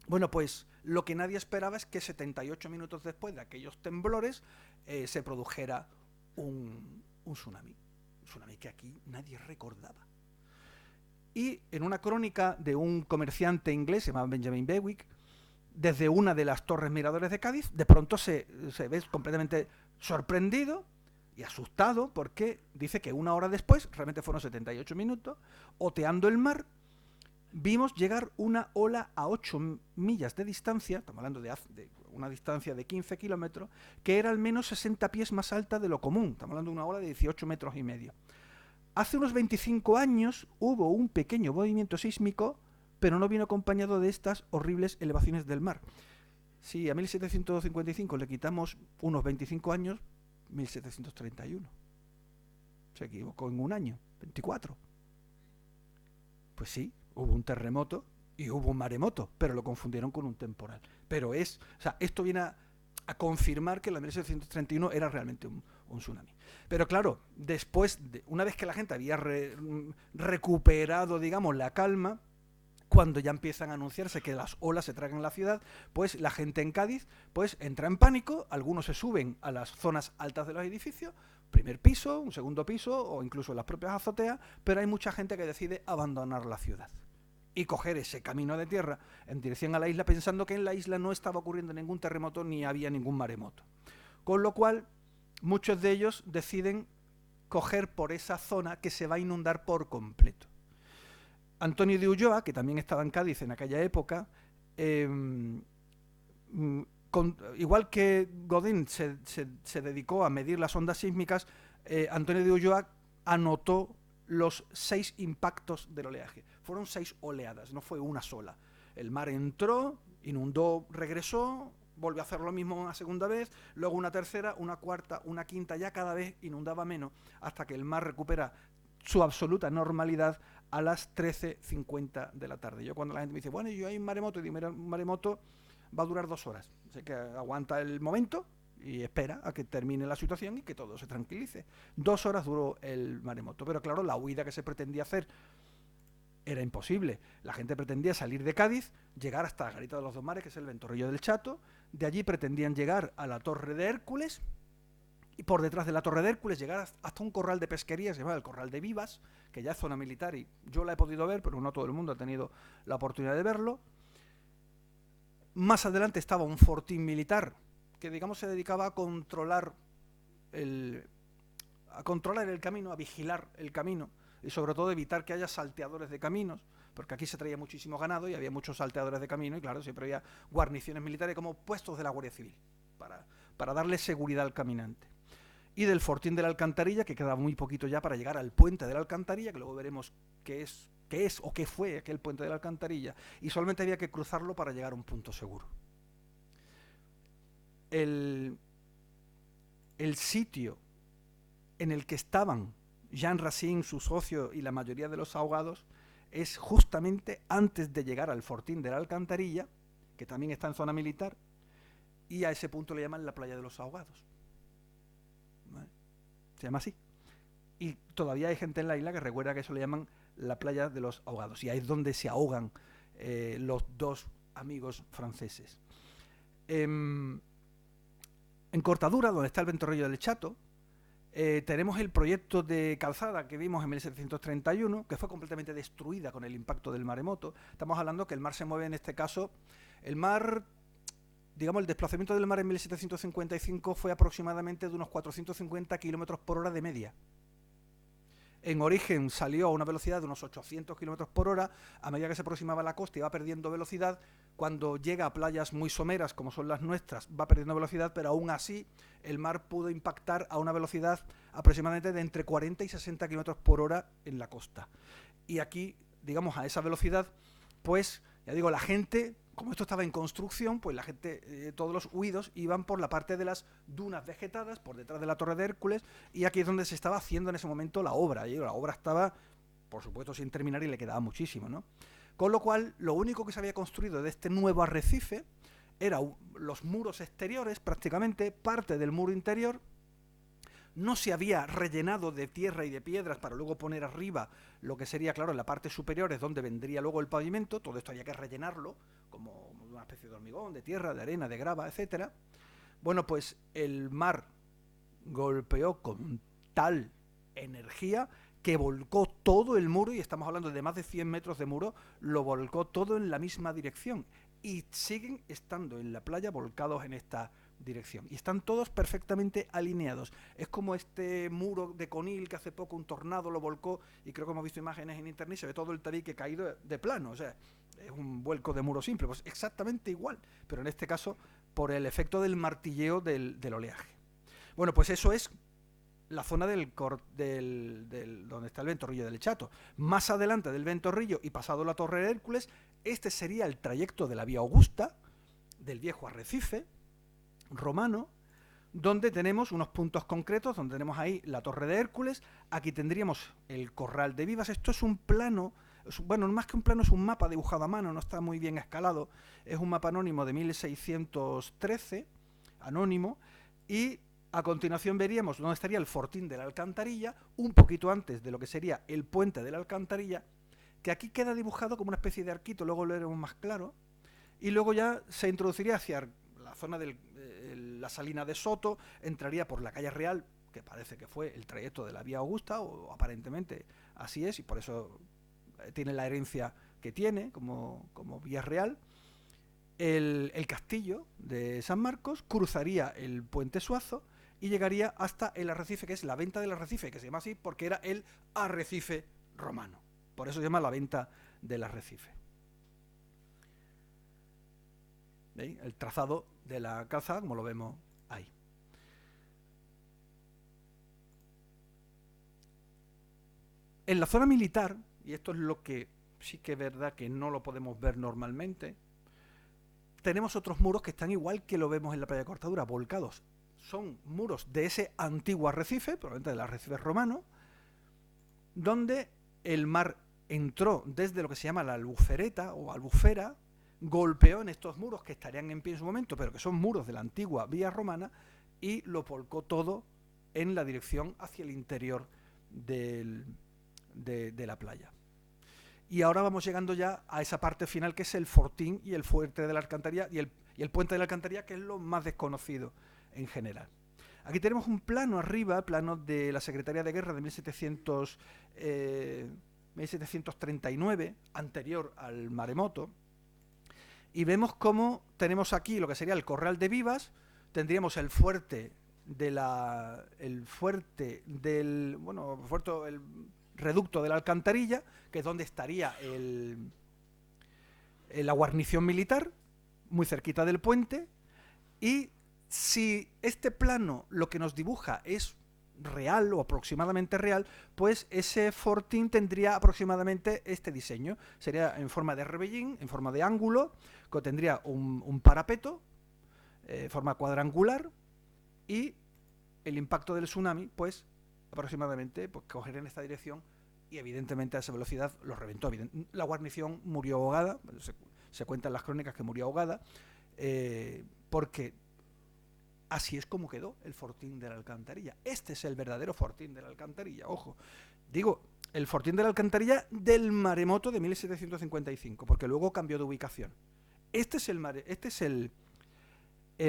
Bueno, pues lo que nadie esperaba es que 78 minutos después de aquellos temblores se produjera un un tsunami que aquí nadie recordaba. Y en una crónica de un comerciante inglés, se llama Benjamin Bewick, desde una de las torres miradores de Cádiz, de pronto se ve completamente sorprendido y asustado porque dice que una hora después, realmente fueron 78 minutos, oteando el mar, vimos llegar una ola a 8 millas de distancia, estamos hablando de una distancia de 15 kilómetros, que era al menos 60 pies más alta de lo común, estamos hablando de una ola de 18 metros y medio. Hace unos 25 años hubo un pequeño movimiento sísmico, pero no vino acompañado de estas horribles elevaciones del mar. Si a 1755 le quitamos unos 25 años, 1731. Se equivocó en un año, 24. Pues sí, hubo un terremoto y hubo un maremoto, pero lo confundieron con un temporal. Pero esto viene a confirmar que la 1731 era realmente un tsunami. Pero claro, después, una vez que la gente había recuperado, digamos, la calma, cuando ya empiezan a anunciarse que las olas se tragan la ciudad, pues la gente en Cádiz pues entra en pánico, algunos se suben a las zonas altas de los edificios, primer piso, un segundo piso o incluso en las propias azoteas, pero hay mucha gente que decide abandonar la ciudad y coger ese camino de tierra en dirección a la isla, pensando que en la isla no estaba ocurriendo ningún terremoto ni había ningún maremoto. Con lo cual, muchos de ellos deciden coger por esa zona que se va a inundar por completo. Antonio de Ulloa, que también estaba en Cádiz en aquella época, igual que Godin se dedicó a medir las ondas sísmicas, Antonio de Ulloa anotó los 6 impactos del oleaje. Fueron 6 oleadas, no fue una sola. El mar entró, inundó, regresó, volvió a hacer lo mismo una segunda vez, luego una tercera, una cuarta, una quinta, ya cada vez inundaba menos, hasta que el mar recupera su absoluta normalidad a las 13:50 de la tarde. Yo cuando la gente me dice, bueno, yo hay un maremoto, y digo, mira, un maremoto va a durar 2 horas. Así que aguanta el momento y espera a que termine la situación y que todo se tranquilice. 2 horas duró el maremoto, pero claro, la huida que se pretendía hacer era imposible. La gente pretendía salir de Cádiz, llegar hasta la Garita de los Dos Mares, que es el Ventorrillo del Chato, de allí pretendían llegar a la Torre de Hércules, y por detrás de la Torre de Hércules llegar hasta un corral de pesquería, se llama el Corral de Vivas, que ya es zona militar y yo la he podido ver, pero no todo el mundo ha tenido la oportunidad de verlo. Más adelante estaba un fortín militar que, digamos, se dedicaba a controlar el camino, a vigilar el camino y sobre todo evitar que haya salteadores de caminos, porque aquí se traía muchísimo ganado y había muchos salteadores de camino y claro, siempre había guarniciones militares como puestos de la Guardia Civil para darle seguridad al caminante. Y del fortín de la Alcantarilla, que quedaba muy poquito ya para llegar al puente de la Alcantarilla, que luego veremos qué es o qué fue aquel puente de la Alcantarilla, y solamente había que cruzarlo para llegar a un punto seguro. El sitio en el que estaban Jean Racine, su socio y la mayoría de los ahogados es justamente antes de llegar al fortín de la Alcantarilla, que también está en zona militar, y a ese punto le llaman la playa de los ahogados. ¿Vale? Se llama así. Y todavía hay gente en la isla que recuerda que eso le llaman la playa de los ahogados, y ahí es donde se ahogan los 2 amigos franceses. En Cortadura, donde está el Ventorrillo del Chato, tenemos el proyecto de calzada que vimos en 1731, que fue completamente destruida con el impacto del maremoto. Estamos hablando que el mar se mueve, en este caso, el mar, digamos, el desplazamiento del mar en 1755 fue aproximadamente de unos 450 kilómetros por hora de media. En origen salió a una velocidad de unos 800 kilómetros por hora, a medida que se aproximaba a la costa iba perdiendo velocidad, cuando llega a playas muy someras como son las nuestras va perdiendo velocidad, pero aún así el mar pudo impactar a una velocidad aproximadamente de entre 40 y 60 kilómetros por hora en la costa. Y aquí, digamos, a esa velocidad, pues, ya digo, la gente, como esto estaba en construcción, pues la gente, todos los huidos iban por la parte de las dunas vegetadas, por detrás de la Torre de Hércules, y aquí es donde se estaba haciendo en ese momento la obra. Y la obra estaba, por supuesto, sin terminar y le quedaba muchísimo, ¿no? Con lo cual, lo único que se había construido de este nuevo arrecife era los muros exteriores, prácticamente, parte del muro interior. No se había rellenado de tierra y de piedras para luego poner arriba lo que sería, claro, en la parte superior es donde vendría luego el pavimento. Todo esto había que rellenarlo como una especie de hormigón, de tierra, de arena, de grava, etcétera. Bueno, pues el mar golpeó con tal energía que volcó todo el muro, y estamos hablando de más de 100 metros de muro, lo volcó todo en la misma dirección. Y siguen estando en la playa volcados en esta dirección. Y están todos perfectamente alineados. Es como este muro de Conil que hace poco un tornado lo volcó, y creo que hemos visto imágenes en internet, se ve todo el tabique caído de plano. O sea, es un vuelco de muro simple. Pues exactamente igual, pero en este caso por el efecto del martilleo del oleaje. Bueno, pues eso es la zona donde está el Ventorrillo del Chato. Más adelante del Ventorrillo y pasado la Torre de Hércules, este sería el trayecto de la Vía Augusta, del viejo arrecife romano, donde tenemos unos puntos concretos, donde tenemos ahí la Torre de Hércules, aquí tendríamos el Corral de Vivas. Esto es un plano, bueno, más que un plano, es un mapa dibujado a mano, no está muy bien escalado, es un mapa anónimo de 1613, anónimo, y a continuación veríamos dónde estaría el Fortín de la Alcantarilla, un poquito antes de lo que sería el Puente de la Alcantarilla, que aquí queda dibujado como una especie de arquito, luego lo veremos más claro, y luego ya se introduciría hacia la zona de la Salina de Soto, entraría por la Calle Real, que parece que fue el trayecto de la Vía Augusta, o aparentemente así es, y por eso tiene la herencia que tiene como Vía Real. El castillo de San Marcos cruzaría el Puente Suazo y llegaría hasta el arrecife, que es la Venta del Arrecife, que se llama así porque era el arrecife romano. Por eso se llama la Venta del Arrecife. ¿Veis? El trazado de la calzada, como lo vemos ahí. En la zona militar, y esto es lo que sí que es verdad que no lo podemos ver normalmente, tenemos otros muros que están igual que lo vemos en la playa de Cortadura, volcados. Son muros de ese antiguo arrecife, probablemente del arrecife romano, donde el mar entró desde lo que se llama la albufereta o albufera, golpeó en estos muros que estarían en pie en su momento, pero que son muros de la antigua vía romana, y lo volcó todo en la dirección hacia el interior de la playa. Y ahora vamos llegando ya a esa parte final, que es el Fortín y el Fuerte de la Alcantarilla y el Puente de la Alcantarilla, que es lo más desconocido en general. Aquí tenemos un plano arriba, plano de la Secretaría de Guerra de 1739, anterior al maremoto, y vemos cómo tenemos aquí lo que sería el Corral de Vivas, tendríamos el fuerte el reducto de la Alcantarilla, que es donde estaría la guarnición militar, muy cerquita del puente. Y si este plano lo que nos dibuja es real o aproximadamente real, pues ese fortín tendría aproximadamente este diseño. Sería en forma de rebellín, en forma de ángulo, que tendría un parapeto, forma cuadrangular, y el impacto del tsunami, pues aproximadamente pues cogería en esta dirección, y evidentemente a esa velocidad lo reventó. La guarnición murió ahogada, se cuentan las crónicas que murió ahogada, porque así es como quedó el Fortín de la Alcantarilla. Este es el verdadero Fortín de la Alcantarilla, ojo. Digo, el Fortín de la Alcantarilla del maremoto de 1755, porque luego cambió de ubicación. Este es el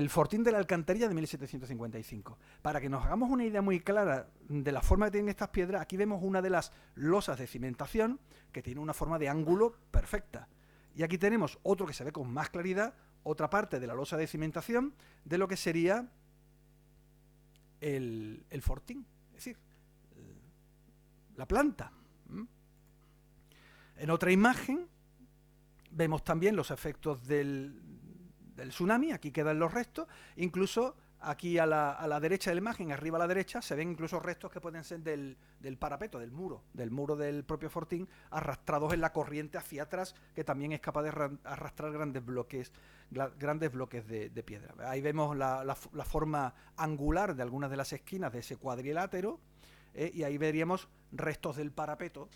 Fortín de la Alcantarilla de 1755. Para que nos hagamos una idea muy clara de la forma que tienen estas piedras, aquí vemos una de las losas de cimentación que tiene una forma de ángulo perfecta. Y aquí tenemos otro que se ve con más claridad, otra parte de la losa de cimentación de lo que sería el fortín, es decir, la planta. En otra imagen vemos también los efectos del tsunami, aquí quedan los restos, incluso aquí a la derecha de la imagen, arriba a la derecha, se ven incluso restos que pueden ser del parapeto, del muro del propio fortín, arrastrados en la corriente hacia atrás, que también es capaz de arrastrar grandes bloques de piedra. Ahí vemos la forma angular de algunas de las esquinas de ese cuadrilátero, y ahí veríamos restos del parapeto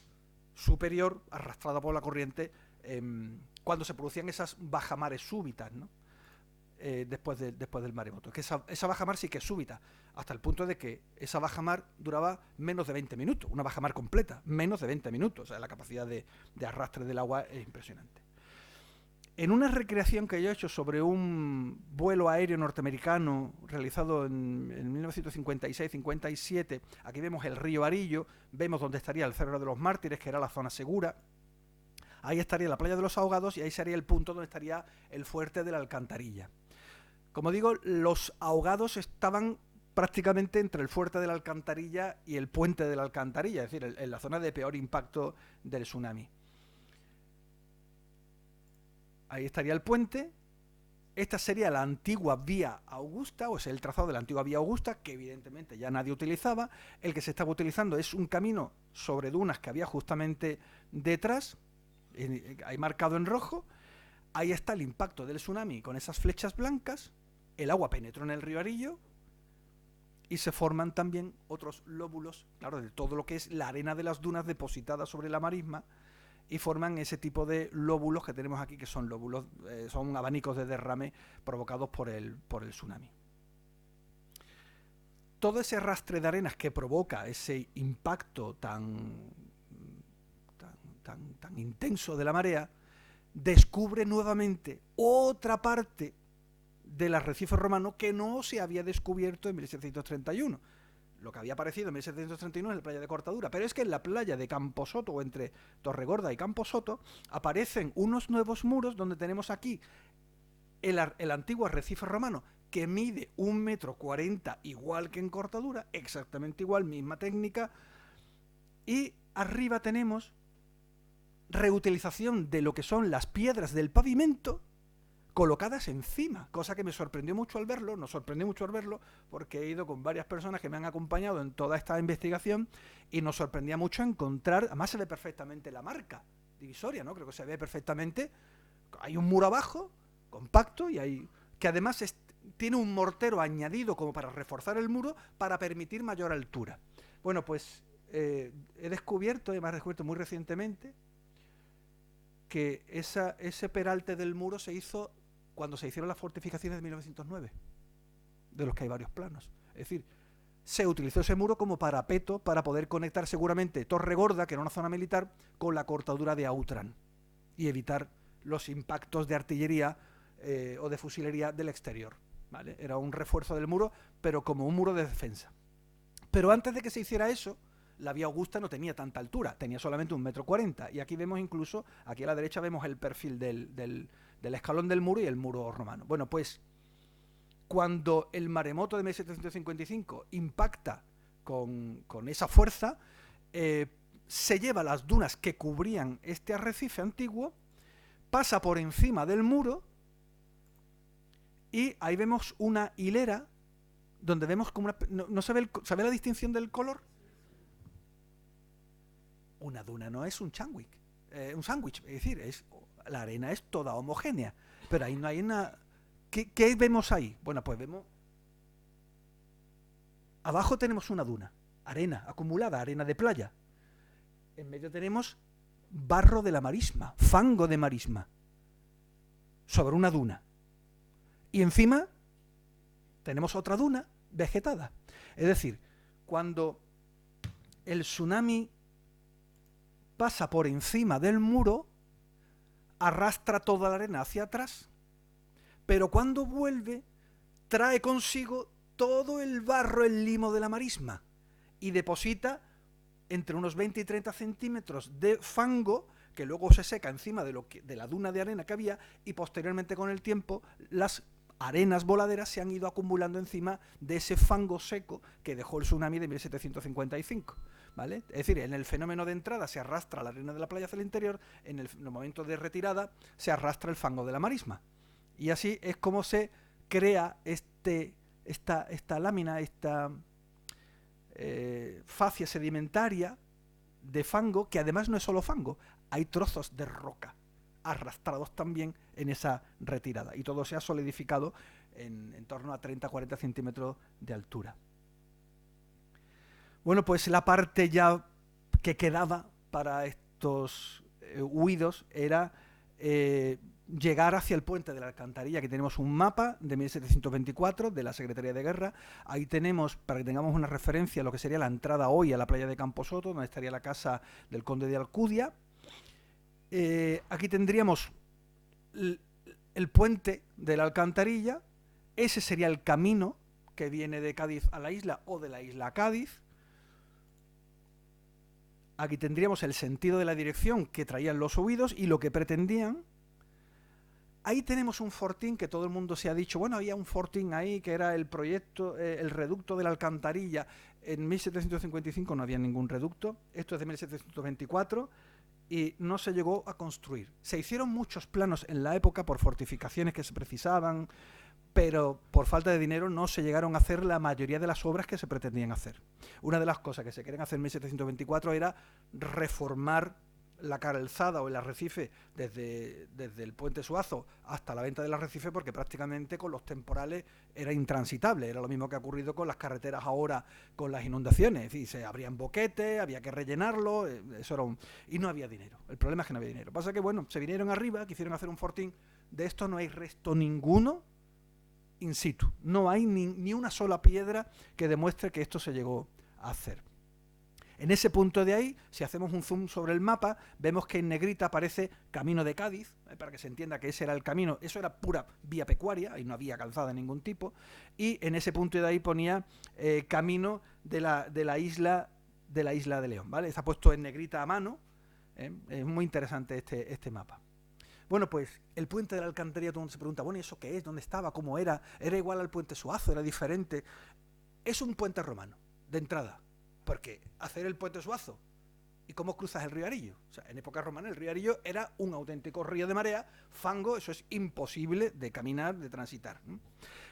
superior arrastrado por la corriente cuando se producían esas bajamares súbitas, ¿no? Después del maremoto. Que esa bajamar sí que es súbita, hasta el punto de que esa bajamar duraba menos de 20 minutos, una bajamar completa, menos de 20 minutos. O sea, la capacidad de arrastre del agua es impresionante. En una recreación que yo he hecho sobre un vuelo aéreo norteamericano realizado en 1956-57, aquí vemos el río Arillo, vemos dónde estaría el Cerro de los Mártires, que era la zona segura. Ahí estaría la playa de los Ahogados y ahí sería el punto donde estaría el fuerte de la Alcantarilla. Como digo, los Ahogados estaban prácticamente entre el fuerte de la Alcantarilla y el puente de la Alcantarilla, es decir, en la zona de peor impacto del tsunami. Ahí estaría el puente. Esta sería la antigua vía Augusta, o sea, el trazado de la antigua vía Augusta, que evidentemente ya nadie utilizaba. El que se estaba utilizando es un camino sobre dunas que había justamente detrás, ahí marcado en rojo. Ahí está el impacto del tsunami con esas flechas blancas. El agua penetró en el río Arillo y se forman también otros lóbulos, claro, de todo lo que es la arena de las dunas depositada sobre la marisma, y forman ese tipo de lóbulos que tenemos aquí, que son lóbulos, son abanicos de derrame provocados por el tsunami. Todo ese arrastre de arenas que provoca ese impacto tan intenso de la marea, descubre nuevamente otra parte del arrecife romano que no se había descubierto en 1731. Lo que había aparecido en 1731 en la playa de Cortadura, pero es que en la playa de Camposoto, o entre Torregorda y Camposoto, aparecen unos nuevos muros donde tenemos aquí el antiguo arrecife romano, que mide 1,40 m, igual que en Cortadura, exactamente igual, misma técnica, y arriba tenemos reutilización de lo que son las piedras del pavimento colocadas encima, cosa que me sorprendió mucho al verlo, nos sorprendió mucho al verlo, porque he ido con varias personas que me han acompañado en toda esta investigación y nos sorprendía mucho encontrar, además se ve perfectamente la marca divisoria, ¿no? Creo que se ve perfectamente, hay un muro abajo, compacto, y hay que además tiene un mortero añadido como para reforzar el muro para permitir mayor altura. Bueno, pues he descubierto, además descubierto muy recientemente, que ese peralte del muro se hizo cuando se hicieron las fortificaciones de 1909, de los que hay varios planos. Es decir, se utilizó ese muro como parapeto para poder conectar seguramente Torregorda, que era una zona militar, con la Cortadura de Autrán y evitar los impactos de artillería o de fusilería del exterior, ¿vale? Era un refuerzo del muro, pero como un muro de defensa. Pero antes de que se hiciera eso, la vía Augusta no tenía tanta altura, tenía solamente 1,40 m. Y aquí vemos incluso, aquí a la derecha vemos el perfil del escalón del muro y el muro romano. Bueno, pues cuando el maremoto de 1755 impacta con esa fuerza, se lleva las dunas que cubrían este arrecife antiguo, pasa por encima del muro y ahí vemos una hilera donde vemos como una... ¿No se ve la distinción del color? Una duna no es un sándwich, es decir, la arena es toda homogénea, pero ahí no hay una... ¿Qué vemos ahí? Bueno, pues vemos... Abajo tenemos una duna, arena acumulada, arena de playa. En medio tenemos barro de la marisma, fango de marisma, sobre una duna. Y encima tenemos otra duna vegetada. Es decir, cuando el tsunami pasa por encima del muro, arrastra toda la arena hacia atrás, pero cuando vuelve, trae consigo todo el barro, el limo de la marisma, y deposita entre unos 20 y 30 centímetros de fango, que luego se seca encima de la duna de arena que había, y posteriormente con el tiempo las arenas voladeras se han ido acumulando encima de ese fango seco que dejó el tsunami de 1755. ¿Vale? Es decir, en el fenómeno de entrada se arrastra la arena de la playa hacia el interior, en el momento de retirada se arrastra el fango de la marisma. Y así es como se crea esta lámina, esta fascia sedimentaria de fango, que además no es solo fango, hay trozos de roca arrastrados también en esa retirada. Y todo se ha solidificado en torno a 30-40 centímetros de altura. Bueno, pues la parte ya que quedaba para estos huidos era llegar hacia el puente de la Alcantarilla. Aquí tenemos un mapa de 1724 de la Secretaría de Guerra. Ahí tenemos, para que tengamos una referencia, lo que sería la entrada hoy a la playa de Camposoto, donde estaría la casa del conde de Alcudia. Aquí tendríamos el puente de la Alcantarilla, ese sería el camino que viene de Cádiz a la isla o de la isla a Cádiz. Aquí tendríamos el sentido de la dirección que traían los subidos y lo que pretendían. Ahí tenemos un fortín que todo el mundo se ha dicho, bueno, había un fortín ahí que era el proyecto, el reducto de la Alcantarilla. En 1755 no había ningún reducto, esto es de 1724 y no se llegó a construir. Se hicieron muchos planos en la época por fortificaciones que se precisaban, pero por falta de dinero no se llegaron a hacer la mayoría de las obras que se pretendían hacer. Una de las cosas que se querían hacer en 1724 era reformar la calzada o el arrecife desde el puente Suazo hasta la venta del arrecife, porque prácticamente con los temporales era intransitable. Era lo mismo que ha ocurrido con las carreteras ahora con las inundaciones. Es decir, se abrían boquetes, había que rellenarlo, eso era y no había dinero. El problema es que no había dinero. Pasa que, bueno, se vinieron arriba, quisieron hacer un fortín. De esto no hay resto ninguno in situ. No hay ni una sola piedra que demuestre que esto se llegó a hacer. En ese punto de ahí, si hacemos un zoom sobre el mapa, vemos que en negrita aparece Camino de Cádiz, para que se entienda que ese era el camino. Eso era pura vía pecuaria, ahí no había calzada de ningún tipo, y en ese punto de ahí ponía camino de la isla de León, ¿vale? Está puesto en negrita a mano. Es muy interesante este mapa. Bueno, pues el puente de la Alcantarilla, todo el mundo se pregunta, bueno, ¿y eso qué es? ¿Dónde estaba? ¿Cómo era? ¿Era igual al puente Suazo? ¿Era diferente? Es un puente romano, de entrada. Porque hacer el puente Suazo, ¿y cómo cruzas el río Arillo? O sea, en época romana el río Arillo era un auténtico río de marea, fango, eso es imposible de caminar, de transitar.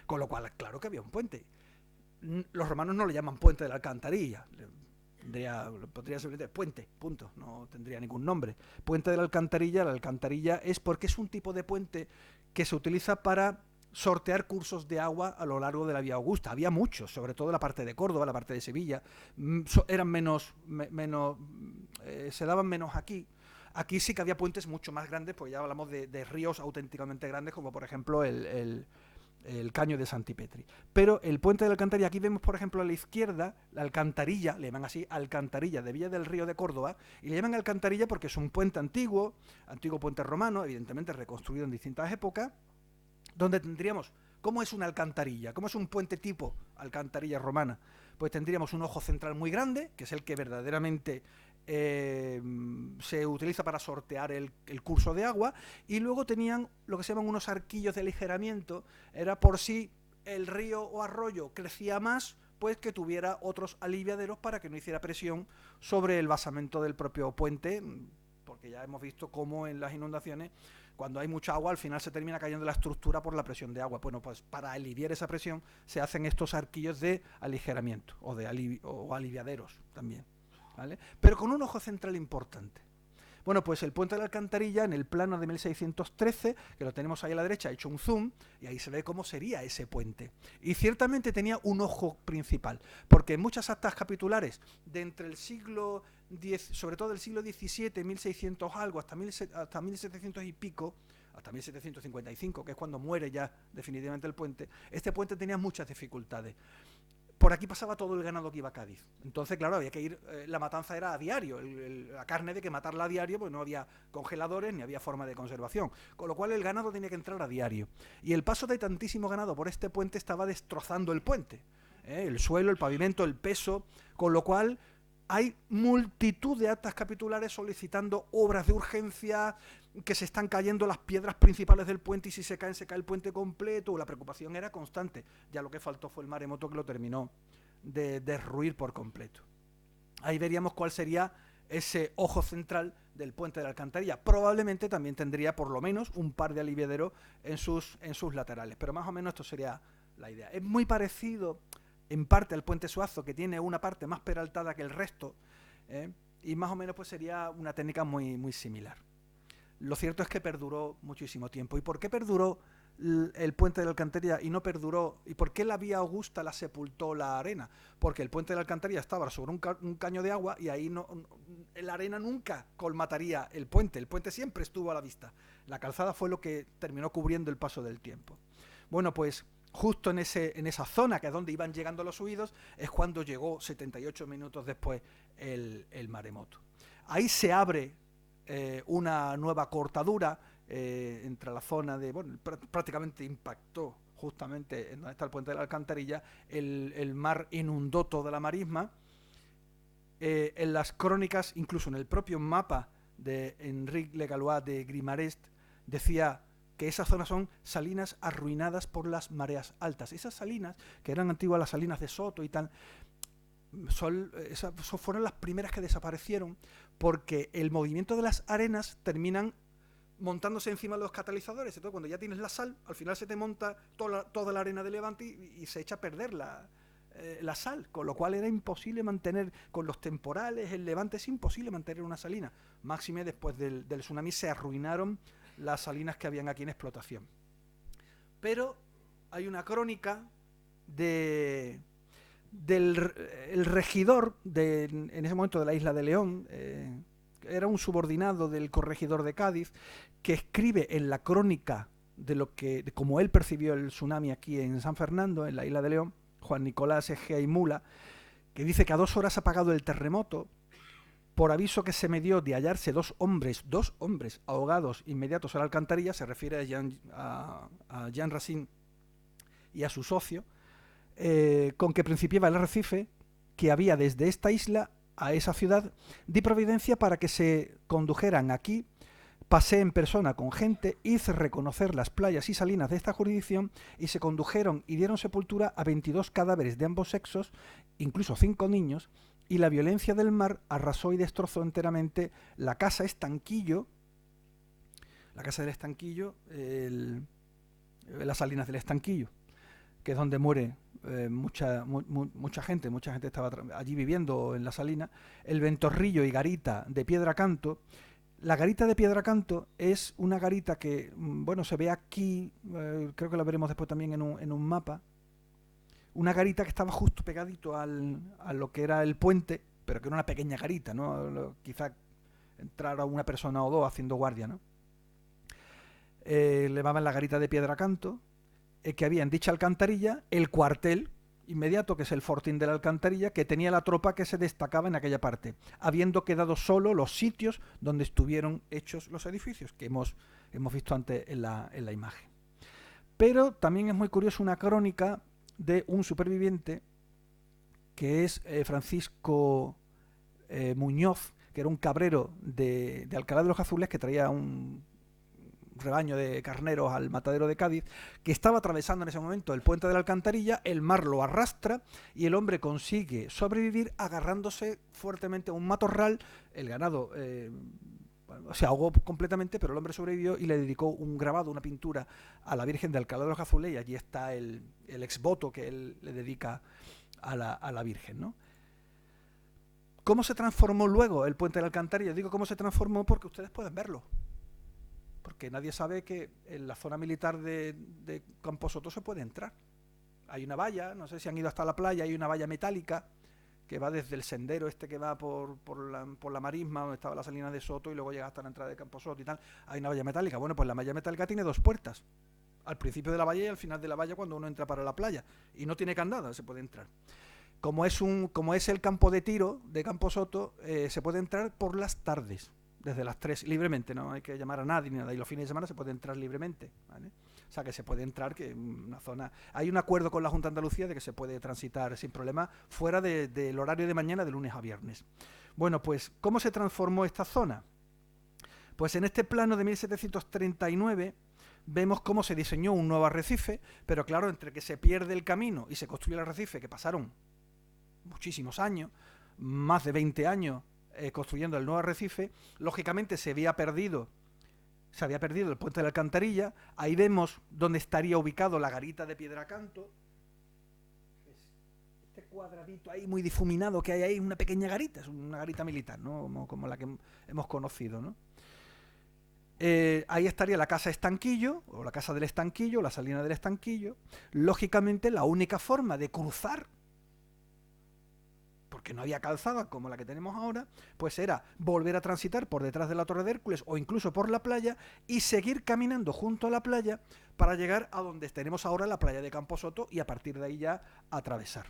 Con lo cual, claro que había un puente. Los romanos no le llaman puente de la Alcantarilla, podría ser puente, punto, no tendría ningún nombre. Puente de la Alcantarilla es porque es un tipo de puente que se utiliza para sortear cursos de agua a lo largo de la vía Augusta. Había muchos, sobre todo la parte de Córdoba, la parte de Sevilla, eran se daban menos aquí. Aquí sí que había puentes mucho más grandes, pues ya hablamos de ríos auténticamente grandes, como por ejemplo el Caño de Santipetri. Pero el puente de la Alcantarilla, aquí vemos por ejemplo a la izquierda, la Alcantarilla, le llaman así, Alcantarilla de Villa del Río de Córdoba, y le llaman Alcantarilla porque es un puente antiguo puente romano, evidentemente reconstruido en distintas épocas, donde tendríamos, ¿cómo es una alcantarilla? ¿Cómo es un puente tipo alcantarilla romana? Pues tendríamos un ojo central muy grande, que es el que verdaderamente se utiliza para sortear el curso de agua, y luego tenían lo que se llaman unos arquillos de aligeramiento, era por si el río o arroyo crecía más, pues que tuviera otros aliviaderos para que no hiciera presión sobre el basamento del propio puente, porque ya hemos visto cómo en las inundaciones, cuando hay mucha agua, al final se termina cayendo la estructura por la presión de agua. Bueno, pues para aliviar esa presión se hacen estos arquillos de aligeramiento o aliviaderos también, ¿vale? Pero con un ojo central importante. Bueno, pues el puente de la Alcantarilla, en el plano de 1613, que lo tenemos ahí a la derecha, he hecho un zoom, y ahí se ve cómo sería ese puente. Y ciertamente tenía un ojo principal, porque en muchas actas capitulares, de entre el siglo X, sobre todo del siglo XVII, 1600 algo, hasta 1700 y pico, hasta 1755, que es cuando muere ya definitivamente el puente, este puente tenía muchas dificultades. Por aquí pasaba todo el ganado que iba a Cádiz. Entonces, claro, había que ir, la matanza era a diario, la carne había que matarla a diario, porque no había congeladores ni había forma de conservación. Con lo cual el ganado tenía que entrar a diario. Y el paso de tantísimo ganado por este puente estaba destrozando el puente. El suelo, el pavimento, el peso, con lo cual hay multitud de actas capitulares solicitando obras de urgencia, que se están cayendo las piedras principales del puente y si se cae el puente completo. La preocupación era constante. Ya lo que faltó fue el maremoto que lo terminó de derruir por completo. Ahí veríamos cuál sería ese ojo central del puente de la Alcantarilla. Probablemente también tendría por lo menos un par de aliviaderos en sus laterales, pero más o menos esto sería la idea. Es muy parecido en parte al puente Suazo, que tiene una parte más peraltada que el resto, y más o menos pues sería una técnica muy, muy similar. Lo cierto es que perduró muchísimo tiempo. ¿Y por qué perduró el puente de la Alcantarilla y no perduró? ¿Y por qué la vía Augusta la sepultó la arena? Porque el puente de la Alcantarilla estaba sobre un caño de agua y ahí la arena nunca colmataría el puente. El puente siempre estuvo a la vista. La calzada fue lo que terminó cubriendo el paso del tiempo. Bueno, pues justo en esa zona, que es donde iban llegando los huidos, es cuando llegó 78 minutos después el maremoto. Ahí se abre una nueva cortadura entre la zona de... Bueno, prácticamente impactó justamente en donde está el puente de la Alcantarilla, el mar inundó toda la marisma. En las crónicas, incluso en el propio mapa de Enrique Le Galois de Grimarest, decía que esas zonas son salinas arruinadas por las mareas altas. Esas salinas, que eran antiguas las salinas de Soto y tal, fueron las primeras que desaparecieron porque el movimiento de las arenas terminan montándose encima de los catalizadores. Entonces, cuando ya tienes la sal, al final se te monta toda la arena de Levante y se echa a perder la sal, con lo cual era imposible mantener, con los temporales, el Levante es imposible mantener una salina. Máxime después del tsunami se arruinaron las salinas que habían aquí en explotación. Pero hay una crónica del regidor en ese momento de la isla de León, era un subordinado del corregidor de Cádiz, que escribe en la crónica de cómo él percibió el tsunami aquí en San Fernando, en la isla de León, Juan Nicolás Egea y Mula, que dice que a 2 horas apagado el terremoto, por aviso que se me dio de hallarse dos hombres ahogados inmediatos a la alcantarilla, se refiere a Jean Racine y a su socio, con que principiaba el arrecife que había desde esta isla a esa ciudad, di providencia para que se condujeran aquí, pasé en persona con gente, hice reconocer las playas y salinas de esta jurisdicción y se condujeron y dieron sepultura a 22 cadáveres de ambos sexos, incluso 5 niños, y la violencia del mar arrasó y destrozó enteramente la casa Estanquillo, las salinas del Estanquillo, que es donde muere mucha gente estaba allí viviendo en la salina, el Ventorrillo y Garita de Piedracanto. La garita de Piedracanto es una garita que, bueno, se ve aquí, creo que la veremos después también en un mapa, una garita que estaba justo pegadito a lo que era el puente, pero que era una pequeña garita, ¿no? Quizá entrara una persona o dos haciendo guardia, ¿no? Le llamaban la garita de Piedracanto, que había en dicha alcantarilla el cuartel inmediato, que es el fortín de la alcantarilla, que tenía la tropa que se destacaba en aquella parte, habiendo quedado solo los sitios donde estuvieron hechos los edificios, que hemos visto antes en la imagen. Pero también es muy curioso una crónica de un superviviente, que es Francisco Muñoz, que era un cabrero de Alcalá de los Azules, que traía un rebaño de carneros al matadero de Cádiz, que estaba atravesando en ese momento el puente de la alcantarilla, el mar lo arrastra y el hombre consigue sobrevivir agarrándose fuertemente a un matorral. El ganado se ahogó completamente, pero el hombre sobrevivió y le dedicó un grabado, una pintura a la Virgen de Alcalá de los Azules, y allí está el exvoto que él le dedica a la Virgen, ¿no? ¿Cómo se transformó luego el puente de la alcantarilla? Digo cómo se transformó porque ustedes pueden verlo. Porque nadie sabe que en la zona militar de Camposoto se puede entrar. Hay una valla, no sé si han ido hasta la playa, hay una valla metálica que va desde el sendero que va por la marisma, donde estaba la salina de Soto, y luego llega hasta la entrada de Camposoto y tal. Hay una valla metálica. Bueno, pues la valla metálica tiene 2 puertas. Al principio de la valla y al final de la valla cuando uno entra para la playa. Y no tiene candado, se puede entrar. Como es el campo de tiro de Camposoto, se puede entrar por las tardes. Desde las 3 libremente, no hay que llamar a nadie ni nada, y los fines de semana se puede entrar libremente, ¿vale? O sea que se puede entrar, que una zona, hay un acuerdo con la Junta de Andalucía de que se puede transitar sin problema fuera del horario de mañana de lunes a viernes. Bueno, pues ¿cómo se transformó esta zona? Pues en este plano de 1739 vemos cómo se diseñó un nuevo arrecife, pero claro, entre que se pierde el camino y se construye el arrecife, que pasaron muchísimos años, más de 20 años, construyendo el nuevo arrecife, lógicamente se había perdido el puente de la alcantarilla. Ahí vemos dónde estaría ubicado la garita de Piedracanto. Este cuadradito ahí muy difuminado que hay ahí, una pequeña garita, es una garita militar, ¿no? Como la que hemos conocido, ¿no? Ahí estaría la casa Estanquillo, o la casa del Estanquillo, la salina del Estanquillo. Lógicamente la única forma de cruzar, porque no había calzada como la que tenemos ahora, pues era volver a transitar por detrás de la Torre de Hércules o incluso por la playa y seguir caminando junto a la playa para llegar a donde tenemos ahora la playa de Camposoto y a partir de ahí ya atravesar.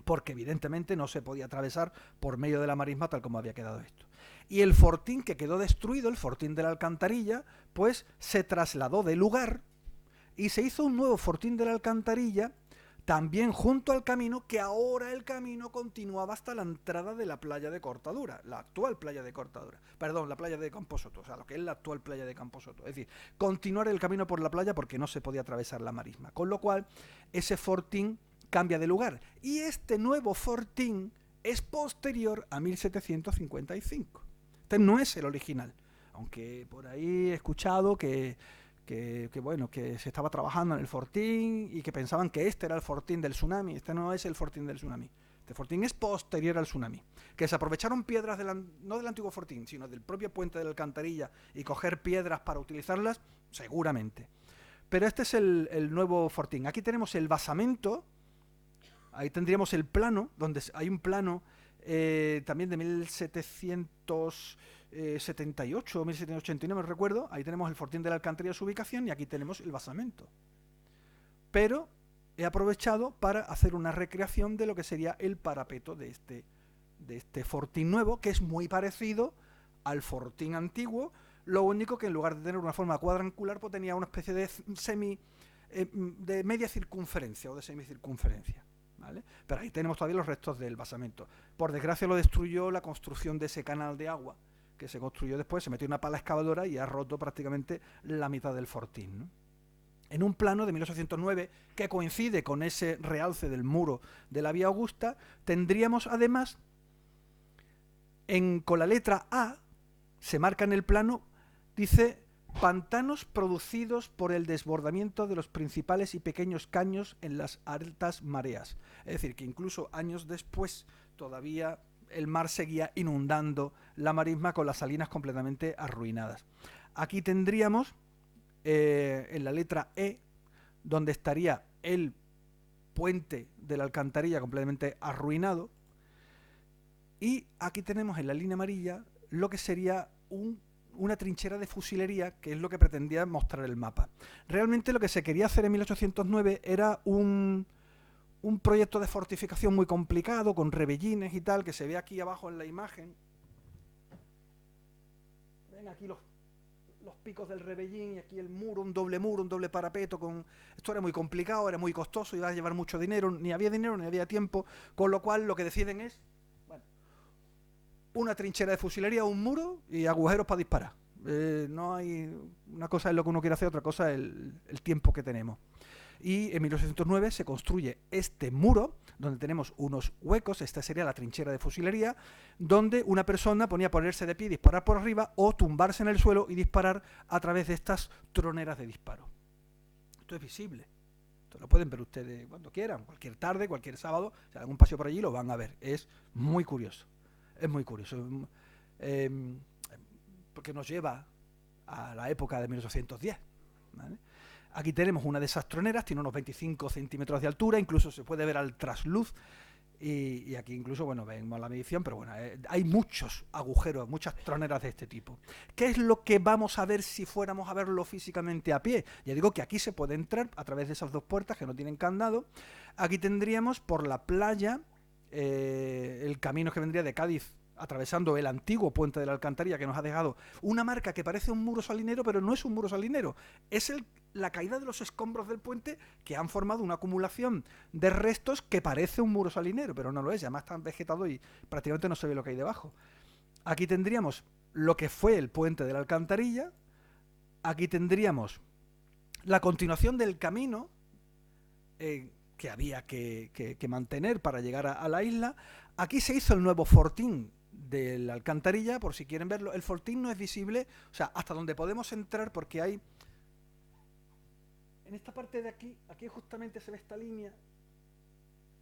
Porque evidentemente no se podía atravesar por medio de la marisma tal como había quedado esto. Y el fortín que quedó destruido, el fortín de la Alcantarilla, pues se trasladó de lugar y se hizo un nuevo fortín de la Alcantarilla también junto al camino, que ahora el camino continuaba hasta la entrada de la playa de Cortadura, la actual playa de Cortadura, perdón, la playa de Camposoto, o sea, lo que es la actual playa de Camposoto. Es decir, continuar el camino por la playa porque no se podía atravesar la marisma, con lo cual ese fortín cambia de lugar. Y este nuevo fortín es posterior a 1755. Este no es el original, aunque por ahí he escuchado que bueno, que se estaba trabajando en el fortín y que pensaban que este era el fortín del tsunami. Este no es el fortín del tsunami. Este fortín es posterior al tsunami. Que se aprovecharon piedras, no del antiguo fortín, sino del propio puente de la Alcantarilla y coger piedras para utilizarlas, seguramente. Pero este es el nuevo fortín. Aquí tenemos el basamento, ahí tendríamos el plano, donde hay un plano también de 1778 o 1789, me recuerdo. Ahí tenemos el fortín de la Alcantarilla, su ubicación, y aquí tenemos el basamento. Pero he aprovechado para hacer una recreación de lo que sería el parapeto de este fortín nuevo, que es muy parecido al fortín antiguo, lo único que en lugar de tener una forma cuadrangular, pues tenía una especie de de media circunferencia o de semicircunferencia. ¿Vale? Pero ahí tenemos todavía los restos del basamento. Por desgracia lo destruyó la construcción de ese canal de agua que se construyó después, se metió una pala excavadora y ha roto prácticamente la mitad del fortín, ¿no? En un plano de 1809 que coincide con ese realce del muro de la Vía Augusta, tendríamos además, con la letra A, se marca en el plano, dice: pantanos producidos por el desbordamiento de los principales y pequeños caños en las altas mareas. Es decir, que incluso años después todavía el mar seguía inundando la marisma con las salinas completamente arruinadas. Aquí tendríamos en la letra E, donde estaría el puente de la Alcantarilla completamente arruinado, y aquí tenemos en la línea amarilla lo que sería una trinchera de fusilería, que es lo que pretendía mostrar el mapa. Realmente lo que se quería hacer en 1809 era un proyecto de fortificación muy complicado, con rebellines y tal, que se ve aquí abajo en la imagen. Ven aquí los picos del rebellín, y aquí el muro, un doble parapeto. Esto era muy complicado, era muy costoso, iba a llevar mucho dinero, ni había dinero ni había tiempo, con lo cual lo que deciden es, bueno, una trinchera de fusilería, un muro y agujeros para disparar. No hay, una cosa es lo que uno quiere hacer, otra cosa es el tiempo que tenemos. Y en 1809 se construye este muro, donde tenemos unos huecos. Esta sería la trinchera de fusilería, donde una persona ponía ponerse de pie y disparar por arriba, o tumbarse en el suelo y disparar a través de estas troneras de disparo. Esto es visible. Esto lo pueden ver ustedes cuando quieran, cualquier tarde, cualquier sábado. Si hagan un paseo por allí, lo van a ver. Es muy curioso. Es muy curioso. Porque nos lleva a la época de 1810. ¿Vale? Aquí tenemos una de esas troneras, tiene unos 25 centímetros de altura, incluso se puede ver al trasluz, y aquí incluso, bueno, vemos la medición, pero bueno, hay muchos agujeros, muchas troneras de este tipo. ¿Qué es lo que vamos a ver si fuéramos a verlo físicamente a pie? Ya digo que aquí se puede entrar a través de esas dos puertas que no tienen candado. Aquí tendríamos por la playa el camino que vendría de Cádiz, atravesando el antiguo puente de la Alcantarilla, que nos ha dejado una marca que parece un muro salinero, pero no es un muro salinero, es la caída de los escombros del puente, que han formado una acumulación de restos que parece un muro salinero, pero no lo es, además está vegetado y prácticamente no se ve lo que hay debajo. Aquí tendríamos lo que fue el puente de la Alcantarilla, aquí tendríamos la continuación del camino que había que mantener para llegar a la isla. Aquí se hizo el nuevo fortín de la Alcantarilla, por si quieren verlo. El fortín no es visible, o sea, hasta donde podemos entrar, porque hay, en esta parte de aquí justamente se ve esta línea,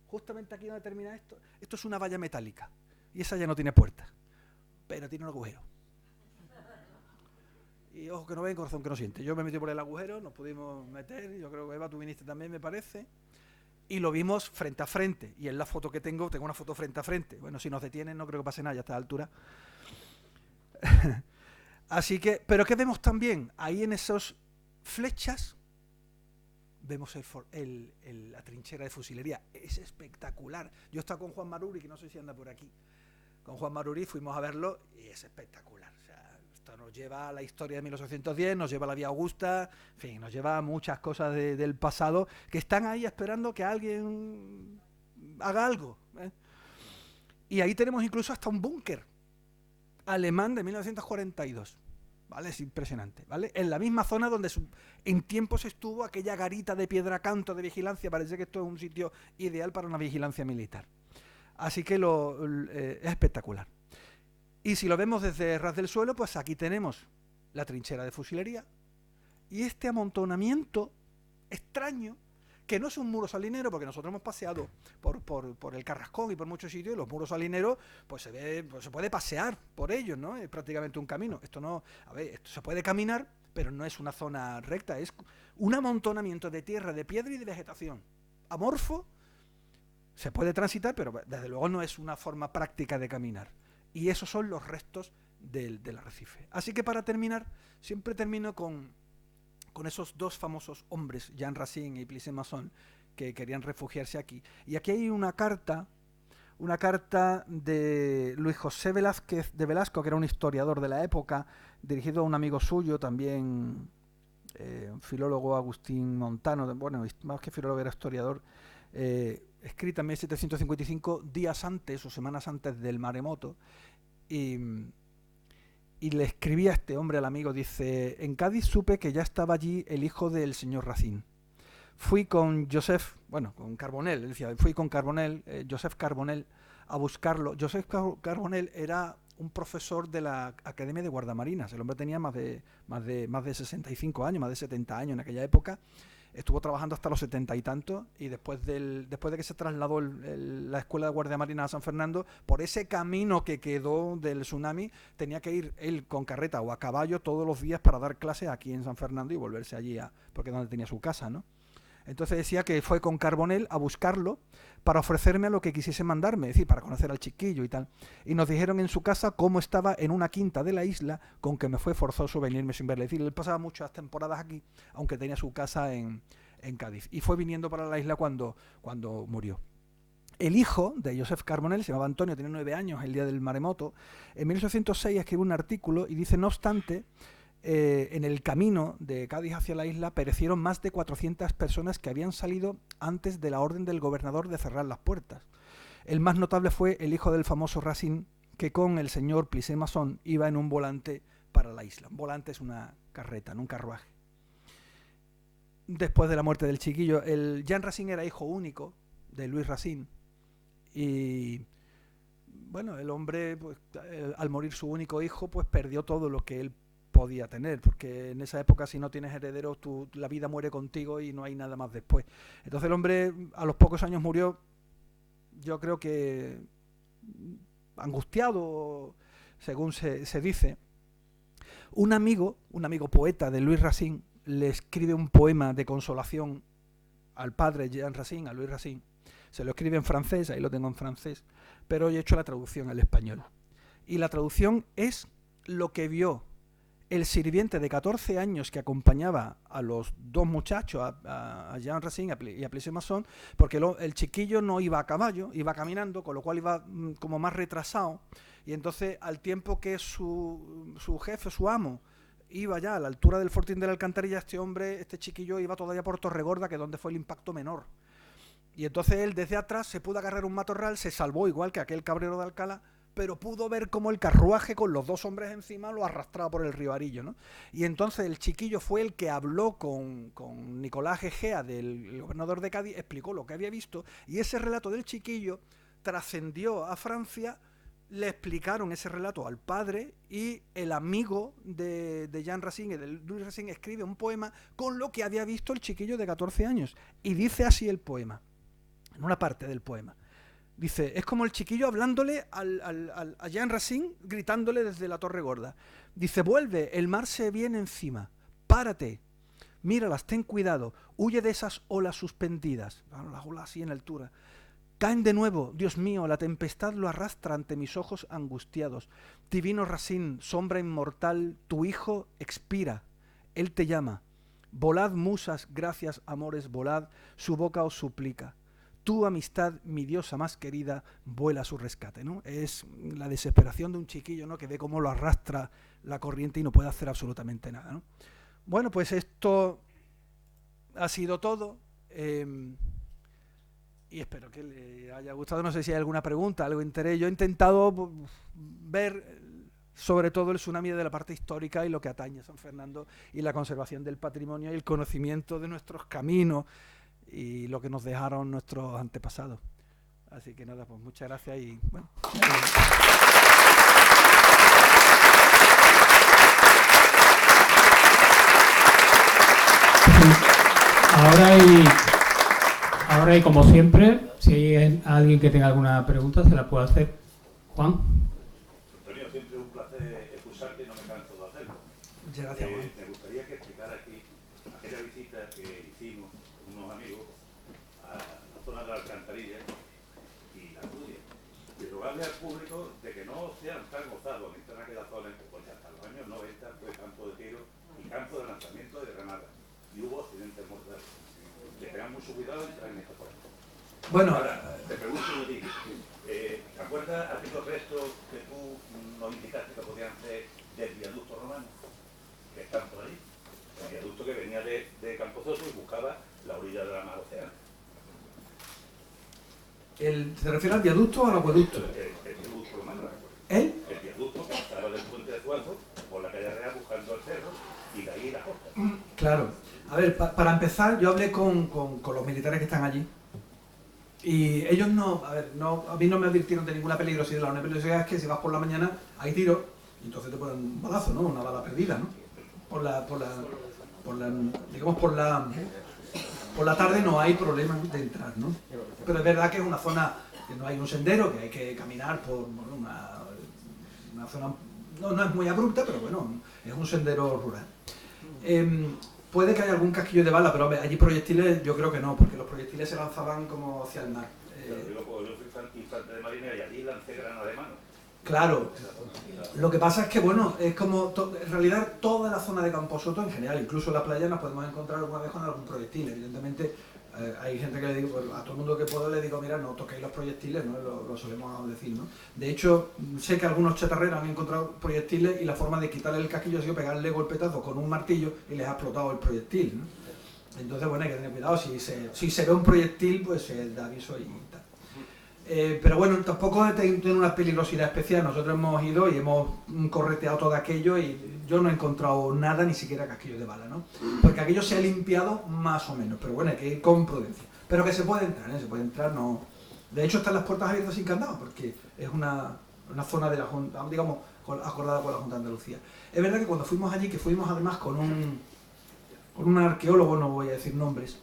justamente aquí donde termina esto es una valla metálica, y esa ya no tiene puerta, pero tiene un agujero. Y ojo que no ven, corazón que no siente. Yo me metí por el agujero, nos pudimos meter, yo creo que Eva, tú viniste también, me parece, y lo vimos frente a frente. Y en la foto que tengo una foto frente a frente. Bueno, si nos detienen no creo que pase nada ya a esta altura. Así que, pero ¿qué vemos también? Ahí en esas flechas vemos la trinchera de fusilería. Es espectacular. Yo he estado con Juan Maruri, que no sé si anda por aquí, con Juan Maruri, fuimos a verlo y es espectacular. O sea, esto nos lleva a la historia de 1810, nos lleva a la Vía Augusta, en fin, nos lleva a muchas cosas del pasado que están ahí esperando que alguien haga algo, ¿eh? Y ahí tenemos incluso hasta un búnker alemán de 1942. ¿Vale? Es impresionante, ¿vale? En la misma zona donde en tiempos estuvo aquella garita de piedra canto de vigilancia. Parece que esto es un sitio ideal para una vigilancia militar. Así que es espectacular. Y si lo vemos desde ras del suelo, pues aquí tenemos la trinchera de fusilería y este amontonamiento extraño, que no es un muro salinero, porque nosotros hemos paseado por el Carrascón y por muchos sitios, y los muros salineros, pues se puede pasear por ellos, ¿no? Es prácticamente un camino. Esto no, a ver, esto se puede caminar, pero no es una zona recta, es un amontonamiento de tierra, de piedra y de vegetación. Amorfo, se puede transitar, pero desde luego no es una forma práctica de caminar. Y esos son los restos del arrecife. Así que para terminar, siempre termino con esos dos famosos hombres, Jean Racine y Plisson Masson, que querían refugiarse aquí. Y aquí hay una carta de Luis José Velázquez de Velasco, que era un historiador de la época, dirigido a un amigo suyo, también un filólogo, Agustín Montano, bueno, más que filólogo era historiador, escrita en 1755, días antes o semanas antes del maremoto, y le escribía a este hombre, al amigo, dice: en Cádiz supe que ya estaba allí el hijo del señor Racine. Fui con Carbonell, decía, fui con Carbonell, Joseph Carbonell, a buscarlo. Joseph Carbonell era un profesor de la Academia de Guardamarinas. El hombre tenía más de 65 años, más de 70 años en aquella época. Estuvo trabajando hasta los 70 y tantos, y después de que se trasladó la escuela de Guardia Marina a San Fernando, por ese camino que quedó del tsunami, tenía que ir él con carreta o a caballo todos los días para dar clases aquí en San Fernando y volverse allí, porque es donde tenía su casa, ¿no? Entonces decía que fue con Carbonell a buscarlo para ofrecerme a lo que quisiese mandarme, es decir, para conocer al chiquillo y tal. Y nos dijeron en su casa cómo estaba en una quinta de la isla, con que me fue forzoso venirme sin verle. Es decir, él pasaba muchas temporadas aquí, aunque tenía su casa en Cádiz. Y fue viniendo para la isla cuando murió. El hijo de Joseph Carbonell, se llamaba Antonio, tenía 9 años el día del maremoto. En 1806 escribe un artículo y dice: no obstante, en el camino de Cádiz hacia la isla perecieron más de 400 personas que habían salido antes de la orden del gobernador de cerrar las puertas. El más notable fue el hijo del famoso Racine, que con el señor Plisson Masson iba en un volante para la isla. Un volante es una carreta, no un carruaje. Después de la muerte del chiquillo, Jean Racine era hijo único de Louis Racine, y bueno, el hombre, pues, al morir su único hijo, pues perdió todo lo que él podía tener, porque en esa época, si no tienes herederos, la vida muere contigo y no hay nada más después. Entonces el hombre a los pocos años murió, yo creo que angustiado, según se dice. Un amigo poeta de Louis Racine le escribe un poema de consolación al padre Jean Racine, a Louis Racine. Se lo escribe en francés, ahí lo tengo en francés, pero he hecho la traducción al español. Y la traducción es lo que vio el sirviente de 14 años que acompañaba a los dos muchachos, a Jean Racine y a Plisson Masson, porque el chiquillo no iba a caballo, iba caminando, con lo cual iba como más retrasado, y entonces al tiempo que su jefe, su amo, iba ya a la altura del Fortín de la Alcantarilla, este chiquillo iba todavía por Torregorda, que es donde fue el impacto menor. Y entonces él desde atrás se pudo agarrar un matorral, se salvó igual que aquel cabrero de Alcalá, pero pudo ver cómo el carruaje con los dos hombres encima lo arrastraba por el río Arillo, ¿no? Y entonces el chiquillo fue el que habló con Nicolás Egea, del gobernador de Cádiz, explicó lo que había visto, y ese relato del chiquillo trascendió a Francia. Le explicaron ese relato al padre, y el amigo de Jean Racine, de Louis Racine, escribe un poema con lo que había visto el chiquillo de 14 años. Y dice así el poema, en una parte del poema. Dice, es como el chiquillo hablándole a Jean Racine, gritándole desde la Torre Gorda. Dice, vuelve, el mar se viene encima, párate, míralas, ten cuidado, huye de esas olas suspendidas. Las olas así en altura. Caen de nuevo, Dios mío, la tempestad lo arrastra ante mis ojos angustiados. Divino Racine, sombra inmortal, tu hijo expira, él te llama. Volad, musas, gracias, amores, volad, su boca os suplica. tu amistad, mi diosa más querida, vuela a su rescate, ¿no? Es la desesperación de un chiquillo, ¿no?, que ve cómo lo arrastra la corriente y no puede hacer absolutamente nada, ¿no? Bueno, pues esto ha sido todo. Y espero que le haya gustado. No sé si hay alguna pregunta, algo interés. Yo he intentado ver sobre todo el tsunami de la parte histórica y lo que atañe a San Fernando y la conservación del patrimonio y el conocimiento de nuestros caminos y lo que nos dejaron nuestros antepasados. Así que nada, pues muchas gracias y bueno. Ahora y como siempre, si hay alguien que tenga alguna pregunta, se la puede hacer. Juan. Antonio, siempre es un placer escucharte y no me canso de hacerlo. Muchas gracias, Juan. Me gustaría que explicara aquí aquella visita que hicimos unos amigos a la zona de la alcantarilla y la tuya. Y rogarle al público de que no sean tan gozados en aquella zona, porque hasta los años 90 fue campo de tiro y campo de lanzamiento de granadas. Y hubo accidentes mortales. Que tengan mucho cuidado en entrar en esta zona. Bueno, ahora, te pregunto yo a ti, ¿te acuerdas aquellos restos que tú nos indicaste que podían ser del viaducto romano? Que están por ahí. El viaducto que venía de Campozoso y buscaba la orilla de la mar Océano. ¿Se refiere al viaducto o al acueducto? El viaducto romano. ¿El? El viaducto que estaba del puente de Suazo por la calle Real buscando el cerro y de ahí la costa. Claro. A ver, para empezar, yo hablé con los militares que están allí y ellos a mí no me advirtieron de ninguna peligrosidad. La única peligrosidad es que si vas por la mañana hay tiro y entonces te ponen un balazo, ¿no? Una bala perdida, ¿no? Por la tarde no hay problema de entrar, ¿no? Pero es verdad que es una zona que no hay un sendero, que hay que caminar por una zona, no es muy abrupta, pero bueno, es un sendero rural. Puede que haya algún casquillo de bala, pero allí proyectiles yo creo que no, porque los proyectiles se lanzaban como hacia el mar. Yo fui infante de marina y allí lancé grano de mano. Claro, lo que pasa es que, bueno, es como, en realidad toda la zona de Camposoto en general, incluso en la playa, nos podemos encontrar alguna vez con algún proyectil. Evidentemente, hay gente que le digo, pues, a todo el mundo que puedo le digo, mira, no toquéis los proyectiles, ¿no? Lo solemos decir, ¿no? De hecho, sé que algunos chatarreros han encontrado proyectiles y la forma de quitarle el casquillo ha sido pegarle golpetazo con un martillo y les ha explotado el proyectil, ¿no? Entonces, bueno, hay que tener cuidado, si se ve un proyectil, pues se da aviso y tal. Pero bueno, tampoco tiene una peligrosidad especial. Nosotros hemos ido y hemos correteado todo aquello y yo no he encontrado nada, ni siquiera casquillos de bala, ¿no? Porque aquello se ha limpiado más o menos, pero bueno, hay que ir con prudencia. Pero que se puede entrar, ¿eh? Se puede entrar, no... De hecho están las puertas abiertas sin candado, porque es una zona de la Junta, digamos, acordada con la Junta de Andalucía. Es verdad que cuando fuimos allí, que fuimos además con un arqueólogo, no voy a decir nombres,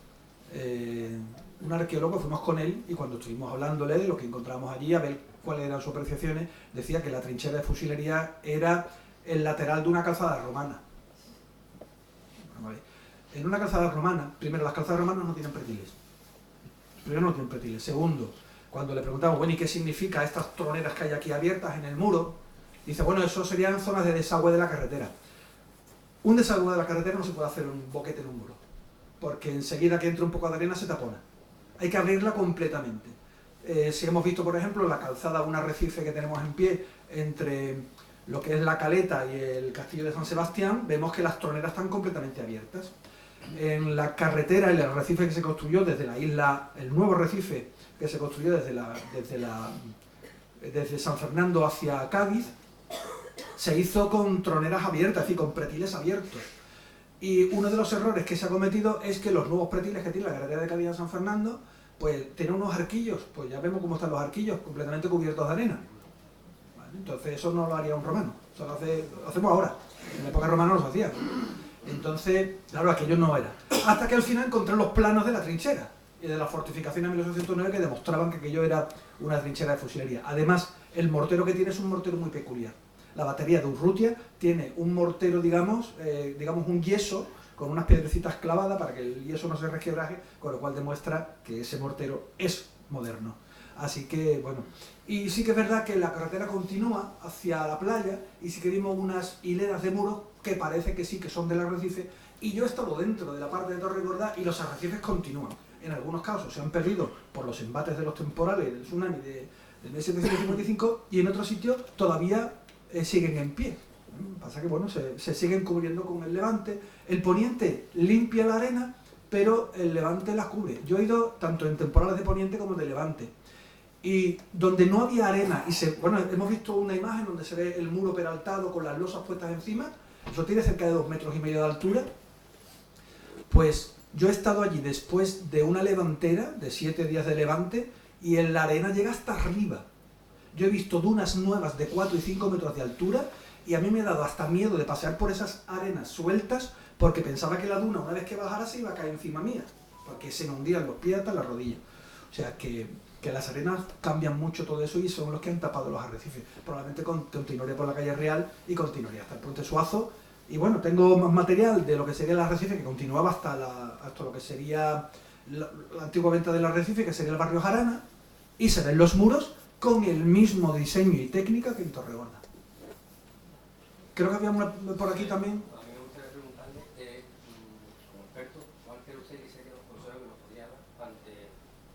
un arqueólogo, fuimos con él y cuando estuvimos hablándole de lo que encontramos allí, a ver cuáles eran sus apreciaciones, decía que la trinchera de fusilería era el lateral de una calzada romana. Vale. En una calzada romana, primero, las calzadas romanas no tienen pretiles. Primero, no tienen pretiles. Segundo, cuando le preguntamos, bueno, ¿y qué significa estas troneras que hay aquí abiertas en el muro? Dice, bueno, eso serían zonas de desagüe de la carretera. Un desagüe de la carretera no se puede hacer un boquete en un muro, porque enseguida que entra un poco de arena se tapona. Hay que abrirla completamente. Si hemos visto, por ejemplo, la calzada, un arrecife que tenemos en pie entre lo que es la Caleta y el Castillo de San Sebastián, vemos que las troneras están completamente abiertas. En la carretera, el arrecife que se construyó desde la isla, el nuevo arrecife que se construyó desde San Fernando hacia Cádiz, se hizo con troneras abiertas, es decir, con pretiles abiertos. Y uno de los errores que se ha cometido es que los nuevos pretiles que tiene la carretera de Cádiz a San Fernando, pues tienen unos arquillos, pues ya vemos cómo están los arquillos, completamente cubiertos de arena. ¿Vale? Entonces eso no lo haría un romano, eso lo hacemos ahora, en la época romana no se hacía. Entonces, claro, aquello no era. Hasta que al final encontré los planos de la trinchera y de la fortificación en 1809 que demostraban que aquello era una trinchera de fusilería. Además, el mortero que tiene es un mortero muy peculiar. La batería de Urrutia tiene un mortero, digamos un yeso con unas piedrecitas clavadas para que el yeso no se resquebraje, con lo cual demuestra que ese mortero es moderno. Así que, bueno, y sí que es verdad que la carretera continúa hacia la playa y sí que vimos unas hileras de muros que parece que sí que son del arrecife y yo he estado dentro de la parte de Torregorda y los arrecifes continúan. en algunos casos se han perdido por los embates de los temporales del tsunami del 1755 y en otros sitios todavía siguen en pie. Pasa que bueno, se siguen cubriendo con el levante. El poniente limpia la arena, pero el levante la cubre. Yo he ido tanto en temporales de poniente como de levante. Y donde no había arena, bueno, hemos visto una imagen donde se ve el muro peraltado con las losas puestas encima, eso tiene cerca de 2,5 metros de altura. Pues yo he estado allí después de una levantera, de 7 días de levante, y en la arena llega hasta arriba. Yo he visto dunas nuevas de 4 y 5 metros de altura, y a mí me ha dado hasta miedo de pasear por esas arenas sueltas, porque pensaba que la duna, una vez que bajara, se iba a caer encima mía, porque se me hundían los pies hasta la rodilla. O sea que las arenas cambian mucho todo eso y son los que han tapado los arrecifes. Probablemente continuaré por la calle Real y continuaría hasta el puente Suazo. Y bueno, tengo más material de lo que sería el arrecife, que continuaba hasta lo que sería la antigua venta del arrecife, que sería el barrio Jarana, y se ven los muros con el mismo diseño y técnica que en Torregorda. Creo que había una por aquí también. A mí me gustaría preguntarle, como experto, ¿cuál cree usted que sería los consejos que nos podría dar ante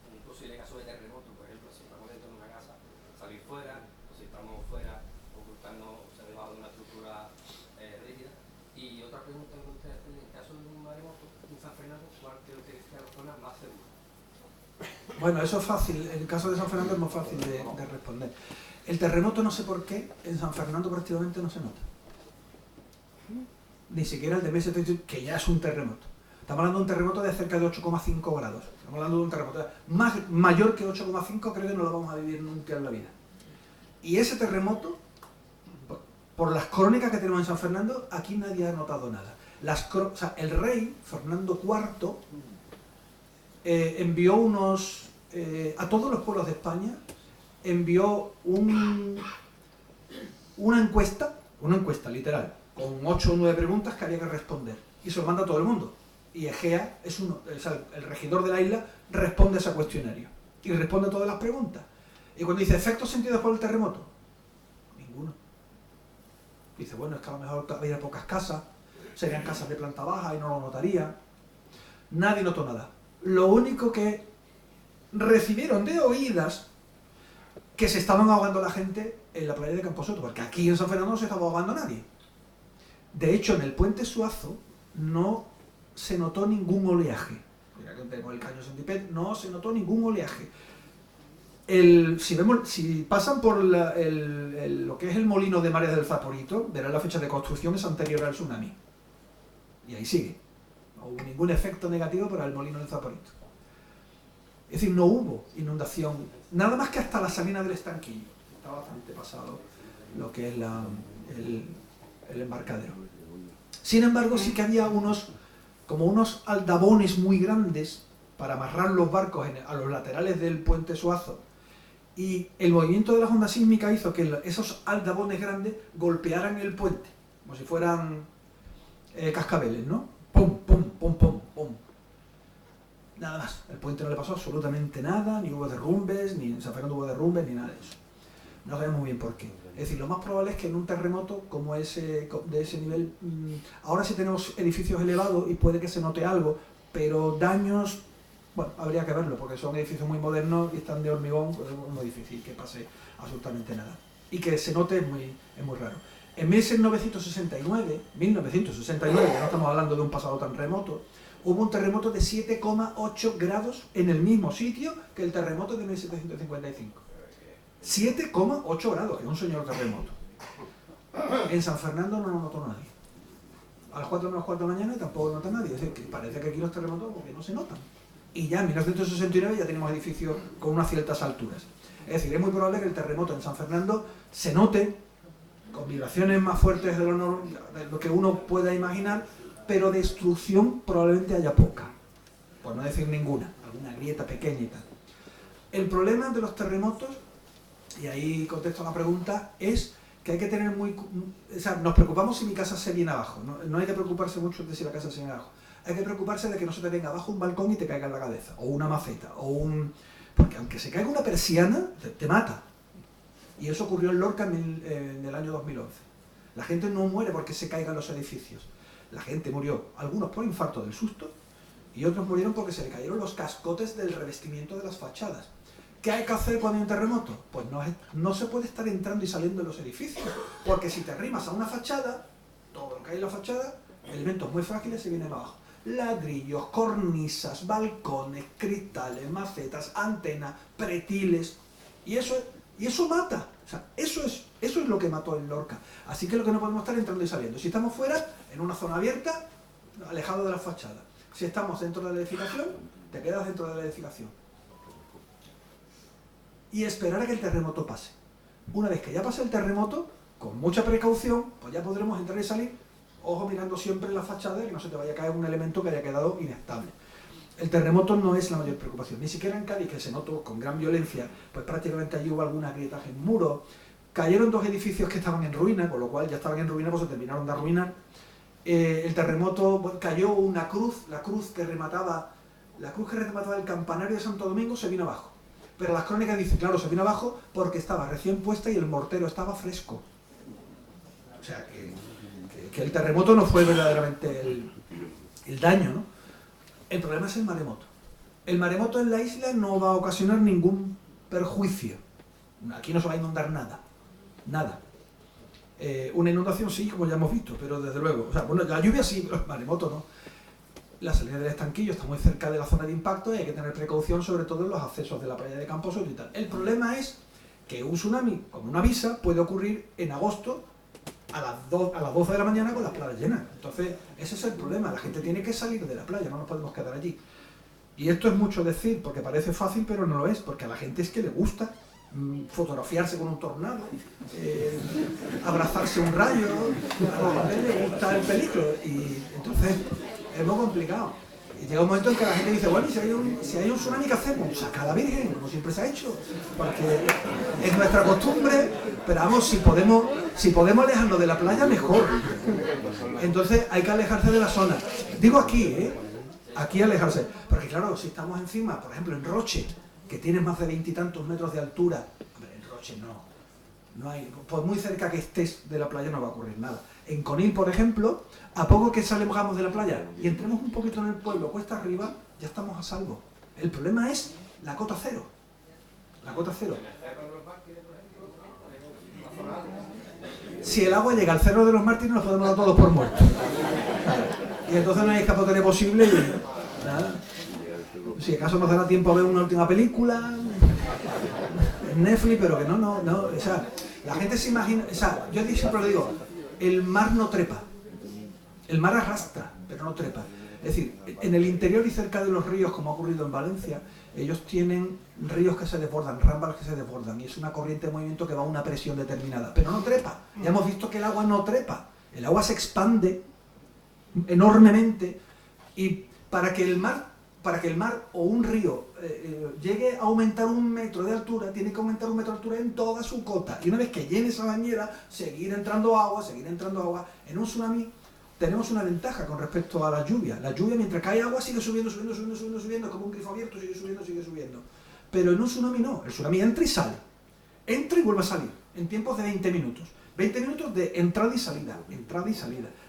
un posible caso de terremoto? Por ejemplo, si estamos dentro de una casa, salir fuera, o si estamos fuera, ocultarnos debajo de una estructura rígida. Y otra pregunta que me gustaría hacerle, en caso de un maremoto en San Fernando, ¿cuál cree usted que sea la zona más segura? Bueno, eso es fácil, en el caso de San Fernando es más fácil de responder. El terremoto, no sé por qué, en San Fernando prácticamente no se nota. Ni siquiera el de 1700, que ya es un terremoto. Estamos hablando de un terremoto de cerca de 8,5 grados. Estamos hablando de un terremoto mayor que 8,5, creo que no lo vamos a vivir nunca en la vida. Y ese terremoto, por las crónicas que tenemos en San Fernando, aquí nadie ha notado nada. O sea, el rey, Fernando IV, envió a todos los pueblos de España, envió una encuesta literal, con 8 o 9 preguntas que había que responder. Y se lo manda a todo el mundo. Y Egea es el regidor de la isla, responde a ese cuestionario. Y responde a todas las preguntas. Y cuando dice, ¿efectos sentidos por el terremoto? Ninguno. Dice, bueno, es que a lo mejor había pocas casas, serían casas de planta baja y no lo notaría. Nadie notó nada. Lo único que recibieron de oídas, que se estaban ahogando la gente en la playa de Camposoto, porque aquí en San Fernando no se estaba ahogando nadie. De hecho, en el puente Suazo no se notó ningún oleaje. Mira que tenemos el caño Santipet, no se notó ningún oleaje. Si pasan por lo que es el molino de Mares del Zaporito, verán la fecha de construcción, es anterior al tsunami. Y ahí sigue. No hubo ningún efecto negativo para el molino del Zaporito. Es decir, no hubo inundación, nada más que hasta la salina del estanquillo. Está bastante pasado lo que es el embarcadero. Sin embargo, sí que había unos aldabones muy grandes para amarrar los barcos a los laterales del puente Suazo. Y el movimiento de la onda sísmica hizo que esos aldabones grandes golpearan el puente, como si fueran cascabeles, ¿no? ¡Pum, pum, pum, pum, pum! Nada más. El puente no le pasó absolutamente nada, ni hubo derrumbes, ni en San Fernando hubo derrumbes, ni nada de eso. No sabemos muy bien por qué. Es decir, lo más probable es que en un terremoto como ese, de ese nivel, ahora sí tenemos edificios elevados y puede que se note algo, pero daños, bueno, habría que verlo, porque son edificios muy modernos y están de hormigón, pues es muy difícil que pase absolutamente nada. Y que se note es muy raro. En 1969, ya no estamos hablando de un pasado tan remoto, hubo un terremoto de 7,8 grados en el mismo sitio que el terremoto de 1755. 7,8 grados, que es un señor terremoto. En San Fernando no lo notó nadie. A las 4 menos 4 de la mañana tampoco lo nota nadie. Es decir, que parece que aquí los terremotos porque no se notan. Y ya en 1969 ya tenemos edificios con unas ciertas alturas. Es decir, es muy probable que el terremoto en San Fernando se note con vibraciones más fuertes de lo que uno pueda imaginar, pero destrucción probablemente haya poca, por no decir ninguna, alguna grieta pequeña y tal. El problema de los terremotos, y ahí contesto a la pregunta, es que hay que tener o sea, nos preocupamos si mi casa se viene abajo, no hay que preocuparse mucho de si la casa se viene abajo, hay que preocuparse de que no se te venga abajo un balcón y te caiga en la cabeza, o una maceta, porque aunque se caiga una persiana, te mata. Y eso ocurrió en Lorca en el año 2011. La gente no muere porque se caigan los edificios. La gente murió, algunos por infarto del susto, y otros murieron porque se le cayeron los cascotes del revestimiento de las fachadas. ¿Qué hay que hacer cuando hay un terremoto? Pues no se puede estar entrando y saliendo de los edificios, porque si te arrimas a una fachada, todo lo que hay en la fachada, elementos muy frágiles se vienen abajo. Ladrillos, cornisas, balcones, cristales, macetas, antenas, pretiles, y eso mata. O sea, eso es lo que mató el Lorca. Así que lo que no podemos estar entrando y saliendo. Si estamos fuera, en una zona abierta, alejado de la fachada. Si estamos dentro de la edificación, te quedas dentro de la edificación. Y esperar a que el terremoto pase. Una vez que ya pase el terremoto, con mucha precaución, pues ya podremos entrar y salir, ojo mirando siempre en la fachada, que no se te vaya a caer un elemento que haya quedado inestable. El terremoto no es la mayor preocupación, ni siquiera en Cádiz, que se notó con gran violencia, pues prácticamente allí hubo algunas grietas en muros, cayeron 2 edificios que estaban en ruina, con lo cual ya estaban en ruina, pues se terminaron de arruinar. El terremoto, pues, cayó una cruz, la cruz que remataba el campanario de Santo Domingo se vino abajo. Pero las crónicas dicen, claro, se vino abajo porque estaba recién puesta y el mortero estaba fresco. O sea, que el terremoto no fue verdaderamente el daño, ¿no? El problema es el maremoto. El maremoto en la isla no va a ocasionar ningún perjuicio. Aquí no se va a inundar nada. Nada. Una inundación sí, como ya hemos visto, pero desde luego. O sea, bueno, la lluvia sí, pero el maremoto no. La salida del estanquillo está muy cerca de la zona de impacto y hay que tener precaución, sobre todo en los accesos de la playa de Camposoto y tal. El problema es que un tsunami, como una avisa, puede ocurrir en agosto a las 12 de la mañana con las playas llenas. Entonces, ese es el problema. La gente tiene que salir de la playa, no nos podemos quedar allí. Y esto es mucho decir, porque parece fácil, pero no lo es, porque a la gente es que le gusta fotografiarse con un tornado, abrazarse un rayo, a la gente le gusta el peligro. Y entonces es muy complicado. Y llega un momento en que la gente dice, bueno, ¿y si hay un tsunami, qué hacemos? Saca a la Virgen, como siempre se ha hecho, porque es nuestra costumbre, pero vamos, si podemos alejarnos de la playa, mejor. Entonces hay que alejarse de la zona. Digo aquí, aquí alejarse, porque claro, si estamos encima, por ejemplo, en Roche, que tiene más de 20 y tantos metros de altura, hombre, en Roche no hay, pues muy cerca que estés de la playa no va a ocurrir nada. En Conil, por ejemplo, a poco que salgamos de la playa y entremos un poquito en el pueblo, cuesta arriba, ya estamos a salvo. El problema es la cota cero. La cota cero. Si el agua llega al Cerro de los Mártires, nos podemos dar todos por muertos. Claro. Y entonces no hay escapatoria posible y nada. Si acaso nos dará tiempo a ver una última película en Netflix, pero que no. O sea, la gente se imagina, o sea, yo siempre lo digo, el mar no trepa. El mar arrastra, pero no trepa. Es decir, en el interior y cerca de los ríos, como ha ocurrido en Valencia, ellos tienen ríos que se desbordan, rámbalas que se desbordan, y es una corriente de movimiento que va a una presión determinada, pero no trepa. Ya hemos visto que el agua no trepa. El agua se expande enormemente, y para que el mar o un río llegue a aumentar 1 metro de altura, tiene que aumentar 1 metro de altura en toda su cota. Y una vez que llene esa bañera, seguir entrando agua. En un tsunami tenemos una ventaja con respecto a la lluvia. La lluvia, mientras cae agua, sigue subiendo, como un grifo abierto, sigue subiendo. Pero en un tsunami no. El tsunami entra y sale. Entra y vuelve a salir, en tiempos de 20 minutos. 20 minutos de entrada y salida.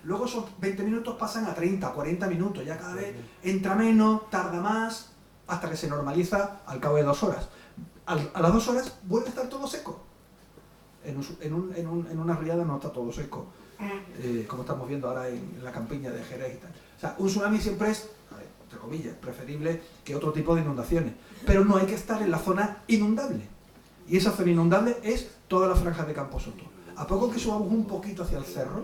Luego esos 20 minutos pasan a 30, 40 minutos. Ya cada vez entra menos, tarda más, hasta que se normaliza al cabo de 2 horas. A las 2 horas vuelve a estar todo seco. En una riada no está todo seco, como estamos viendo ahora en la campiña de Jerez y tal. O sea, un tsunami siempre es, entre comillas, preferible que otro tipo de inundaciones. Pero no hay que estar en la zona inundable. Y esa zona inundable es toda la franja de Camposoto. A poco que subamos un poquito hacia el cerro,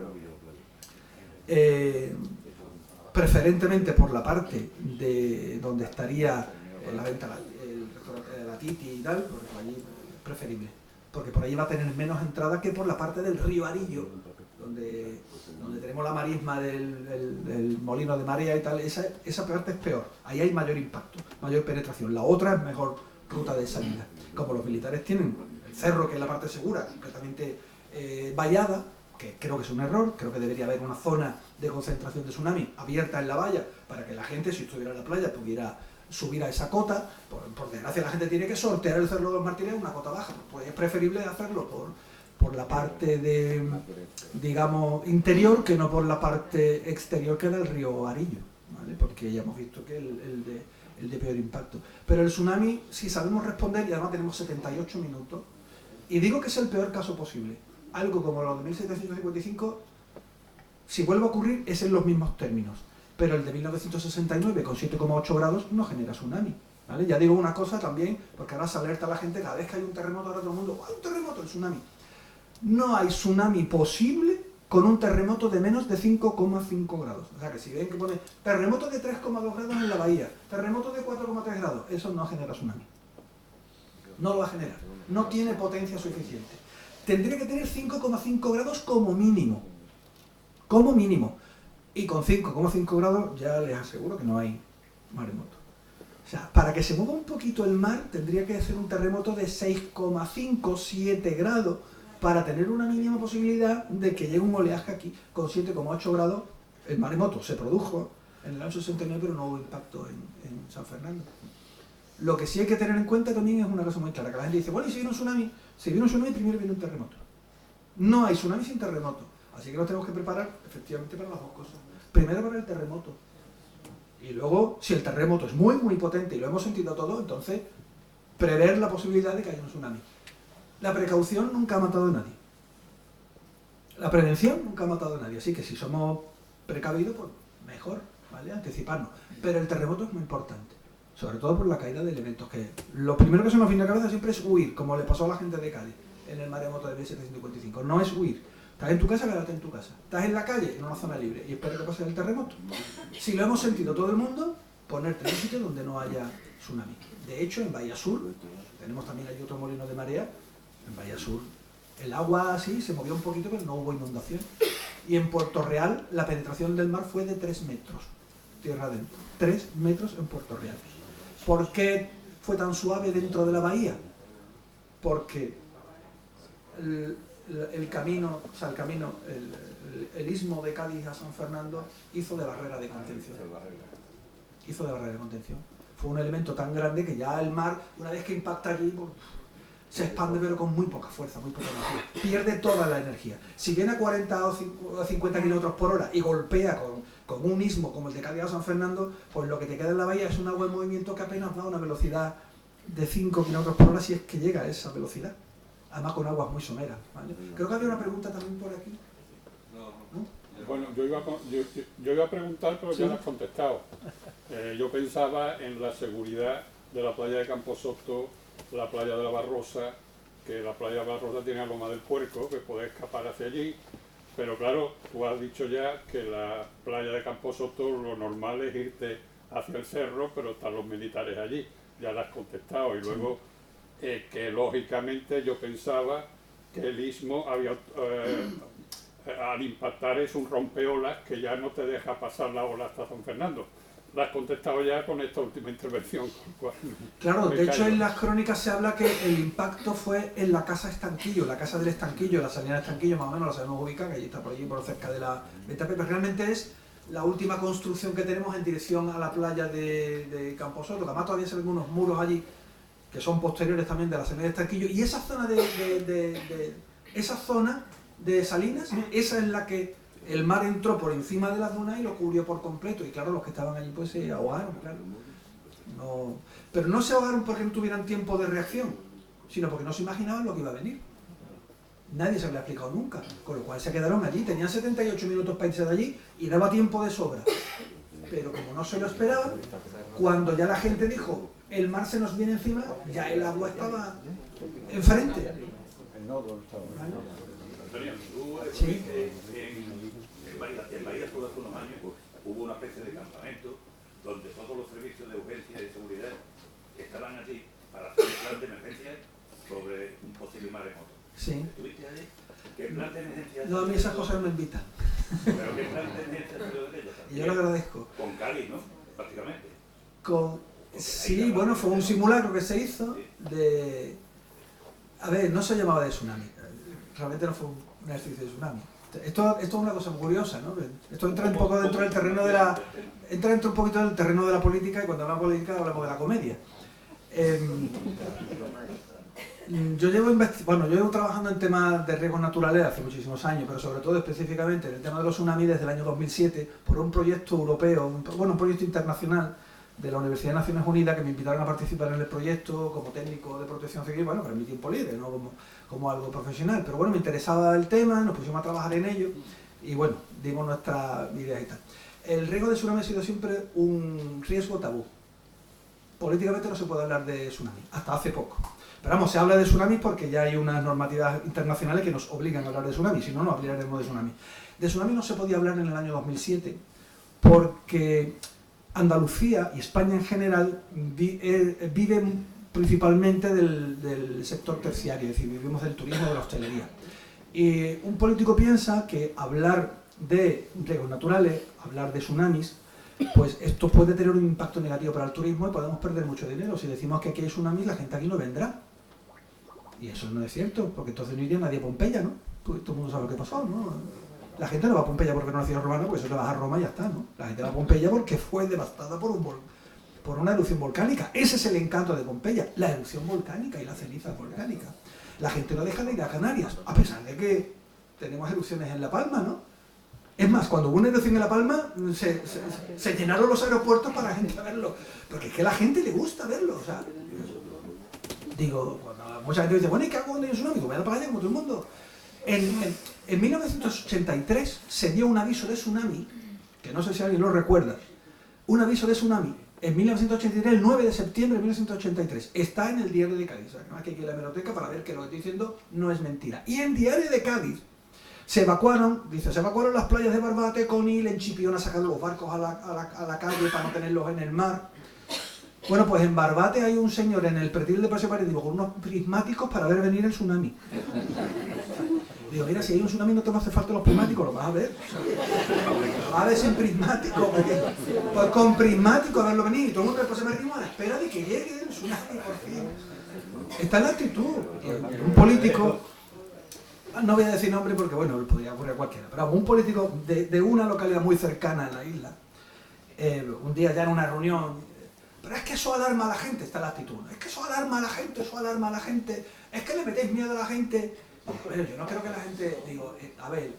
preferentemente por la parte de donde estaría la venta, la Titi y tal, porque por allí es preferible, porque por allí va a tener menos entrada que por la parte del río Arillo, donde tenemos la marisma del molino de marea y tal. Esa parte es peor, ahí hay mayor impacto, mayor penetración. La otra es mejor ruta de salida. Como los militares tienen el cerro, que es la parte segura, completamente vallada, que creo que es un error. Creo que debería haber una zona de concentración de tsunami abierta en la valla para que la gente, si estuviera en la playa, pudiera subir a esa cota. Por desgracia, la gente tiene que sortear el Cerro de los Mártires en una cota baja. Pues es preferible hacerlo por la parte digamos, interior, que no por la parte exterior, que era el río Arillo. ¿vale? Porque ya hemos visto que el de peor impacto. Pero el tsunami, si sabemos responder, y además tenemos 78 minutos, y digo que es el peor caso posible. Algo como lo de 1755, si vuelve a ocurrir, es en los mismos términos. Pero el de 1969, con 7,8 grados, no genera tsunami. ¿Vale? Ya digo una cosa también, porque ahora se alerta a la gente cada vez que hay un terremoto, ahora todo el mundo, ¡ah, un terremoto, el tsunami! No hay tsunami posible con un terremoto de menos de 5,5 grados. O sea que si ven que pone terremoto de 3,2 grados en la bahía, terremoto de 4,3 grados, eso no genera tsunami. No lo va a generar. No tiene potencia suficiente. Tendría que tener 5,5 grados como mínimo. Como mínimo. Y con 5,5 grados ya les aseguro que no hay maremoto. O sea, para que se mueva un poquito el mar tendría que ser un terremoto de 6,5, 7 grados para tener una mínima posibilidad de que llegue un oleaje aquí con 7,8 grados. El maremoto se produjo en el año 69, pero no hubo impacto en San Fernando. Lo que sí hay que tener en cuenta también es una cosa muy clara, que la gente dice, bueno, ¿y si viene un tsunami? Si viene un tsunami, primero viene un terremoto. No hay tsunami sin terremoto. Así que nos tenemos que preparar, efectivamente, para las dos cosas. Primero para el terremoto. Y luego, si el terremoto es muy, muy potente y lo hemos sentido todo, entonces prever la posibilidad de que haya un tsunami. La precaución nunca ha matado a nadie. La prevención nunca ha matado a nadie. Así que si somos precavidos, pues mejor, ¿vale? Anticiparnos. Pero el terremoto es muy importante. Sobre todo por la caída de elementos. Que lo primero que se nos viene a la cabeza siempre es huir, como le pasó a la gente de Cádiz en el maremoto de 1755. No es huir. Estás en tu casa, quédate en tu casa. Estás en la calle, en una zona libre, y espera que pase el terremoto. Si lo hemos sentido todo el mundo, ponerte en un sitio donde no haya tsunami. De hecho, en Bahía Sur, tenemos también allí otro molino de marea, en Bahía Sur el agua así se movió un poquito, pero no hubo inundación. Y en Puerto Real la penetración del mar fue de 3 metros, tierra adentro. 3 metros en Puerto Real. ¿Por qué fue tan suave dentro de la bahía? Porque el camino, o sea, el istmo de Cádiz a San Fernando hizo de barrera de contención. Hizo de barrera de contención. Fue un elemento tan grande que ya el mar, una vez que impacta allí, pues, se expande pero con muy poca fuerza, muy poca energía. Pierde toda la energía. Si viene a 40 o 50 km por hora y golpea con un istmo como el de Cádiz a San Fernando, pues lo que te queda en la bahía es un agua en movimiento que apenas va a una velocidad de 5 km por hora si es que llega a esa velocidad. Además con aguas muy someras, ¿vale? Creo que había una pregunta también por aquí. ¿No? Bueno, yo iba a preguntar, pero ya lo has contestado. Yo pensaba en la seguridad de la playa de Camposoto, la playa de la Barrosa, que la playa de la Barrosa tiene a Loma del Puerco, que puede escapar hacia allí, pero claro, tú has dicho ya que la playa de Camposoto lo normal es irte hacia el cerro, pero están los militares allí, ya lo has contestado, y luego que lógicamente yo pensaba que el istmo había, al impactar es un rompeolas que ya no te deja pasar la ola hasta San Fernando. La has contestado ya con esta última intervención. Claro, de hecho en las crónicas se habla que el impacto fue en la casa Estanquillo, la casa del Estanquillo, la salina de Estanquillo más o menos la sabemos ubicar, que allí está por allí, por cerca de la Betape, pero realmente es la última construcción que tenemos en dirección a la playa de Camposoto, que además todavía se ven unos muros allí que son posteriores también de la salina de Estanquillo, y esa zona esa zona de Salinas, esa es la que el mar entró por encima de la duna y lo cubrió por completo, y claro, los que estaban allí pues se ahogaron, claro. No, pero no se ahogaron porque no tuvieran tiempo de reacción, sino porque no se imaginaban lo que iba a venir. Nadie se había explicado nunca, con lo cual se quedaron allí, tenían 78 minutos para irse de allí y daba tiempo de sobra. Pero como no se lo esperaban, cuando ya la gente dijo, el mar se nos viene encima, ya el agua estaba enfrente. Antonio, tú Sí. En Bahía Sur hace unos años hubo una especie de campamento donde todos los servicios de urgencia y de seguridad estaban allí para hacer un plan de emergencia sobre un posible maremoto. Sí. ¿Estuviste allí? ¿Qué plan de emergencia? No, a mí esas cosas me invitan. ¿Pero qué plan de emergencia salió de ellos? Y yo lo agradezco. Con Cali, ¿no? Prácticamente. Sí, bueno, fue un simulacro que se hizo de... A ver, no se llamaba de tsunami. Realmente no fue un ejercicio de tsunami. Esto es una cosa muy curiosa, ¿no? Esto entra un poco dentro del terreno de la... Entra dentro un poquito del terreno de la política, y cuando hablamos de política hablamos de la comedia. Yo llevo trabajando en temas de riesgos naturales hace muchísimos años, pero sobre todo específicamente en el tema de los tsunamis desde el año 2007 por un proyecto europeo, un proyecto internacional de la Universidad de Naciones Unidas que me invitaron a participar en el proyecto como técnico de protección civil, bueno, pero en mi tiempo libre, no como algo profesional. Pero bueno, me interesaba el tema, nos pusimos a trabajar en ello y bueno, dimos nuestras ideas y tal. El riesgo de tsunami ha sido siempre un riesgo tabú. Políticamente no se puede hablar de tsunami, hasta hace poco. Pero vamos, se habla de tsunamis porque ya hay unas normativas internacionales que nos obligan a hablar de tsunami, si no, no hablaremos de tsunami. De tsunami no se podía hablar en el año 2007 porque Andalucía y España en general viven principalmente del sector terciario, es decir, vivimos del turismo, de la hostelería. Y un político piensa que hablar de riesgos naturales, hablar de tsunamis, pues esto puede tener un impacto negativo para el turismo y podemos perder mucho dinero. Si decimos que aquí hay tsunamis, la gente aquí no vendrá. Y eso no es cierto, porque entonces no iría nadie a Pompeya, ¿no? Pues todo el mundo sabe lo que pasó, ¿no? La gente no va a Pompeya porque no nació romana, pues eso te vas a Roma y ya está, ¿no? La gente va a Pompeya porque fue devastada por una erupción volcánica. Ese es el encanto de Pompeya, la erupción volcánica y la ceniza volcánica. La gente no deja de ir a Canarias, a pesar de que tenemos erupciones en La Palma, ¿no? Es más, cuando hubo una erupción en La Palma, se llenaron los aeropuertos para la gente a verlo. Porque es que a la gente le gusta verlo, o sea... Digo, cuando mucha gente dice, bueno, ¿y qué hago cuando hay un tsunami? Pues voy a la playa como todo el mundo. En 1983 se dio un aviso de tsunami, que no sé si alguien lo recuerda, un aviso de tsunami en 1983, el 9 de septiembre de 1983. Está en el Diario de Cádiz, o sea, no hay que ir a la hemeroteca para ver que lo que estoy diciendo no es mentira. Y en Diario de Cádiz se evacuaron las playas de Barbate, Conil, en Chipión a sacar los barcos a la calle para no tenerlos en el mar. Bueno, pues en Barbate hay un señor en el pretil de Paseo Marítimo con unos prismáticos para ver venir el tsunami. Digo, mira, si hay un tsunami no te va a hacer falta los prismáticos, lo vas a ver. Lo vas a ver sin prismático, porque, pues con prismático a verlo venir. Y todo el mundo del Paseo Marítimo a la espera de que llegue el tsunami, por fin. Esta es la actitud. Un político, no voy a decir nombre porque, bueno, podría ocurrir a cualquiera, pero un político de una localidad muy cercana a la isla, un día ya en una reunión, pero es que eso alarma a la gente, está la actitud. Es que eso alarma a la gente, eso alarma a la gente. Es que le metéis miedo a la gente. Bueno, yo no creo que la gente, digo, a ver,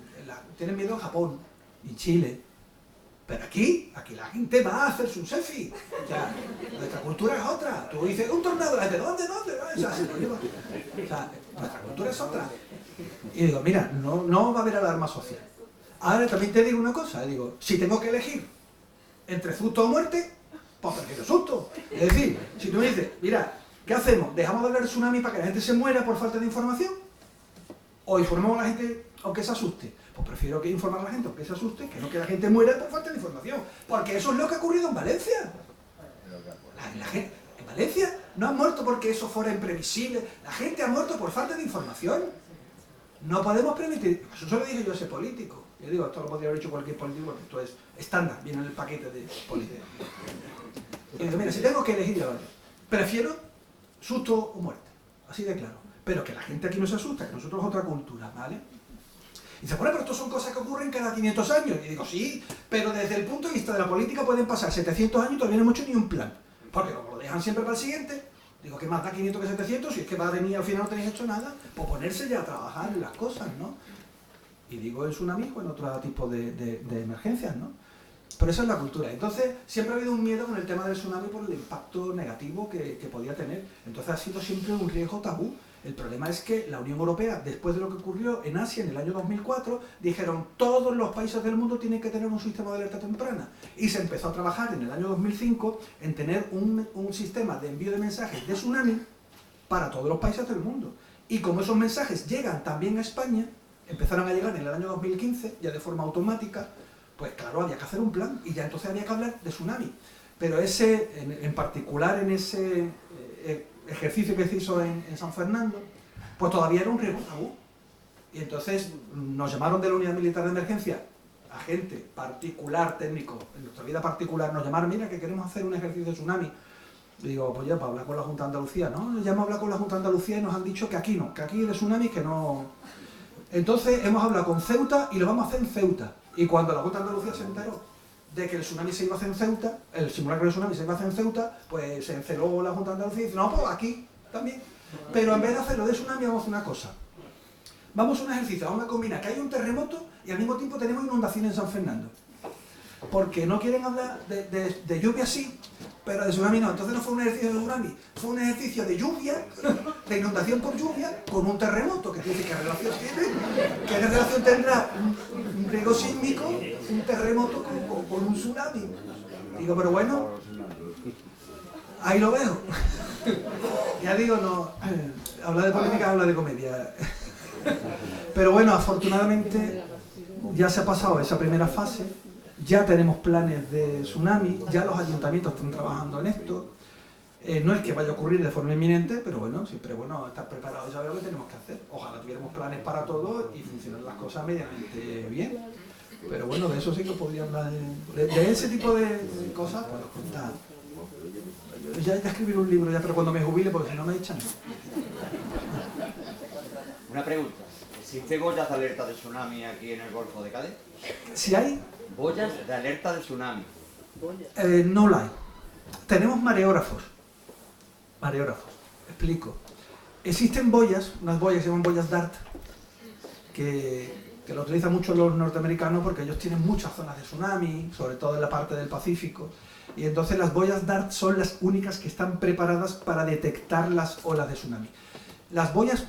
tienen miedo en Japón y Chile. Pero aquí la gente va a hacerse un selfie. O sea, nuestra cultura es otra. Tú dices, un tornado, ¿de dónde? O sea, nuestra cultura es otra. Y digo, mira, no va a haber alarma social. Ahora también te digo una cosa, digo, si tengo que elegir entre susto o muerte, pues prefiero susto. Es decir, si tú me dices, mira, ¿qué hacemos? ¿Dejamos de hablar de tsunami para que la gente se muera por falta de información? ¿O informamos a la gente aunque se asuste? Pues prefiero que informar a la gente aunque se asuste, que no que la gente muera por falta de información. Porque eso es lo que ha ocurrido en Valencia. La gente, en Valencia no ha muerto porque eso fuera imprevisible. La gente ha muerto por falta de información. No podemos permitir... Eso se lo dije yo a ese político. Yo digo, esto lo podría haber hecho cualquier político porque esto es estándar, viene en el paquete de política. Y digo, mira, si tengo que elegir, yo prefiero susto o muerte. Así de claro. Pero que la gente aquí no se asusta, que nosotros es otra cultura, ¿vale? Y dice, bueno, pero esto son cosas que ocurren cada 500 años. Y digo, sí, pero desde el punto de vista de la política pueden pasar 700 años y todavía no hemos hecho ni un plan. Porque como lo dejan siempre para el siguiente, digo, ¿qué más da 500 que 700? Si es que va a venir al final no tenéis hecho nada, pues ponerse ya a trabajar en las cosas, ¿no? Y digo en tsunami o en otro tipo de emergencias, ¿no? Pero esa es la cultura. Entonces, siempre ha habido un miedo con el tema del tsunami por el impacto negativo que podía tener. Entonces ha sido siempre un riesgo tabú. El problema es que la Unión Europea, después de lo que ocurrió en Asia en el año 2004, dijeron todos los países del mundo tienen que tener un sistema de alerta temprana. Y se empezó a trabajar en el año 2005 en tener un sistema de envío de mensajes de tsunami para todos los países del mundo. Y como esos mensajes llegan también a España, empezaron a llegar en el año 2015, ya de forma automática, pues claro, había que hacer un plan y ya entonces había que hablar de tsunami. Pero ese, en particular en ese ejercicio que se hizo en San Fernando, pues todavía era un riesgo tabú. Y entonces nos llamaron de la Unidad Militar de Emergencia, a gente particular, técnico, en nuestra vida particular, nos llamaron, mira que queremos hacer un ejercicio de tsunami. Y digo, pues ya, para hablar con la Junta de Andalucía, ¿no? Ya hemos hablado con la Junta de Andalucía y nos han dicho que aquí no, que aquí de tsunami que no... Entonces hemos hablado con Ceuta y lo vamos a hacer en Ceuta. Y cuando la Junta de Andalucía se enteró de que el tsunami se iba a hacer en Ceuta, el simulacro de tsunami se iba a hacer en Ceuta, pues se enceló la Junta de Andalucía y dice, no, pues aquí también. Pero en vez de hacerlo de tsunami, vamos a hacer una cosa. Vamos a un ejercicio, vamos a combinar que hay un terremoto y al mismo tiempo tenemos inundación en San Fernando. Porque no quieren hablar de lluvia sí, pero de tsunami no. Entonces no fue un ejercicio de tsunami, fue un ejercicio de lluvia, de inundación por lluvia, con un terremoto. Que dice, ¿qué relación tiene? ¿Qué relación tendrá un riesgo sísmico, un terremoto con un tsunami? Digo, pero bueno, ahí lo veo. Ya digo, no, habla de política, habla de comedia. Pero bueno, afortunadamente ya se ha pasado esa primera fase, ya tenemos planes de tsunami, ya los ayuntamientos están trabajando en esto. No es que vaya a ocurrir de forma inminente, pero bueno, siempre es bueno estar preparados y saber lo que tenemos que hacer. Ojalá tuviéramos planes para todo y funcionar las cosas medianamente bien. Pero bueno, de eso sí que podría hablar, de ese tipo de cosas, pues contar. Ya escribiré un libro, ya, pero cuando me jubile, porque si no me echan. Una pregunta. ¿Existe boyas de alerta de tsunami aquí en el Golfo de Cádiz? Si hay, Boyas de alerta de tsunami. no la hay. Tenemos mareógrafos. Mareógrafos. Explico. Existen boyas, unas boyas que se llaman boyas DART, que lo utilizan mucho los norteamericanos porque ellos tienen muchas zonas de tsunami, sobre todo en la parte del Pacífico. Y entonces las boyas DART son las únicas que están preparadas para detectar las olas de tsunami. Las boyas,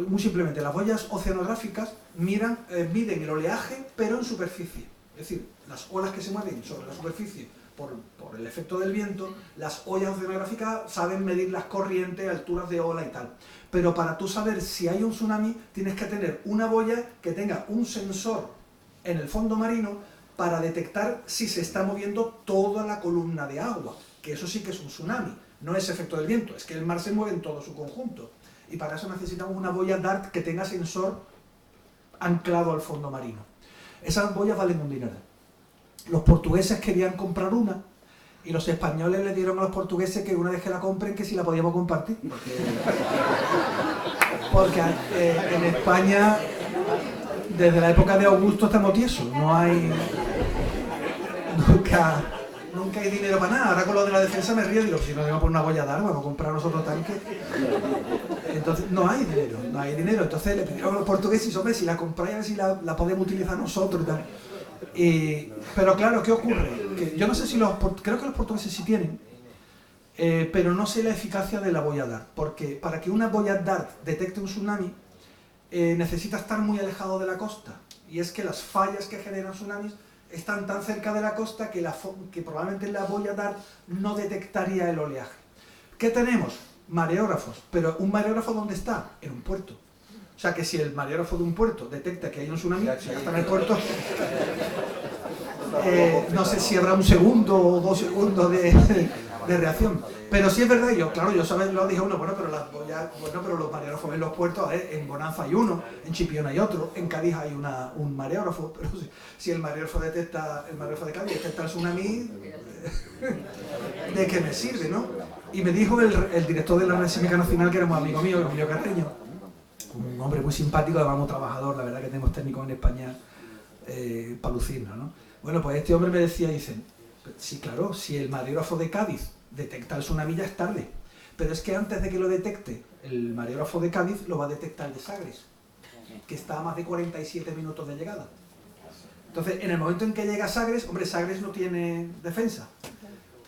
muy simplemente, las boyas oceanográficas miden el oleaje, pero en superficie. Es decir, las olas que se mueven sobre la superficie por el efecto del viento, las boyas oceanográficas saben medir las corrientes, alturas de ola y tal. Pero para tú saber si hay un tsunami, tienes que tener una boya que tenga un sensor en el fondo marino para detectar si se está moviendo toda la columna de agua, que eso sí que es un tsunami, no es efecto del viento, es que el mar se mueve en todo su conjunto. Y para eso necesitamos una boya DART que tenga sensor anclado al fondo marino. Esas boyas valen un dinero. Los portugueses querían comprar una y los españoles le dieron a los portugueses que una vez que la compren que si la podíamos compartir. Porque en España, desde la época de Augusto estamos tiesos, no hay... Nunca hay dinero para nada. Ahora con lo de la defensa me río y digo, si no tenemos por una boya DART, vamos a comprar nosotros tanques. Entonces, no hay dinero. Entonces le pidieron a los portugueses, hombre, si la compráis a ver si la podemos utilizar nosotros y tal. Pero claro, ¿qué ocurre? Que yo no sé si creo que los portugueses sí tienen, pero no sé la eficacia de la boya DART, porque para que una boya DART detecte un tsunami, necesita estar muy alejado de la costa. Y es que las fallas que generan tsunamis están tan cerca de la costa que probablemente la boya DART no detectaría el oleaje. ¿Qué tenemos? Mareógrafos. Pero ¿un mareógrafo dónde está? En un puerto. O sea que si el mareógrafo de un puerto detecta que hay un tsunami, si ya está en el puerto, no sé si habrá un segundo o 2 segundos de reacción. Pero sí es verdad, yo lo dije uno, pero los mareógrafos en los puertos, en Bonanza hay uno, en Chipiona hay otro, en Cádiz hay un mareógrafo, pero si el mareógrafo de Cádiz detecta el tsunami, ¿de qué me sirve, no? Y me dijo el director de la Red Sísmica Nacional, que era muy amigo mío, Emilio Carreño, un hombre muy simpático, además muy trabajador, la verdad que tenemos técnicos en España para lucirnos, ¿no? Bueno, pues este hombre me decía, dicen, sí, claro, si el mareógrafo de Cádiz detecta el tsunami ya es tarde, pero es que antes de que lo detecte el mareógrafo de Cádiz lo va a detectar el de Sagres, que está a más de 47 minutos de llegada. Entonces, en el momento en que llega Sagres, hombre, Sagres no tiene defensa,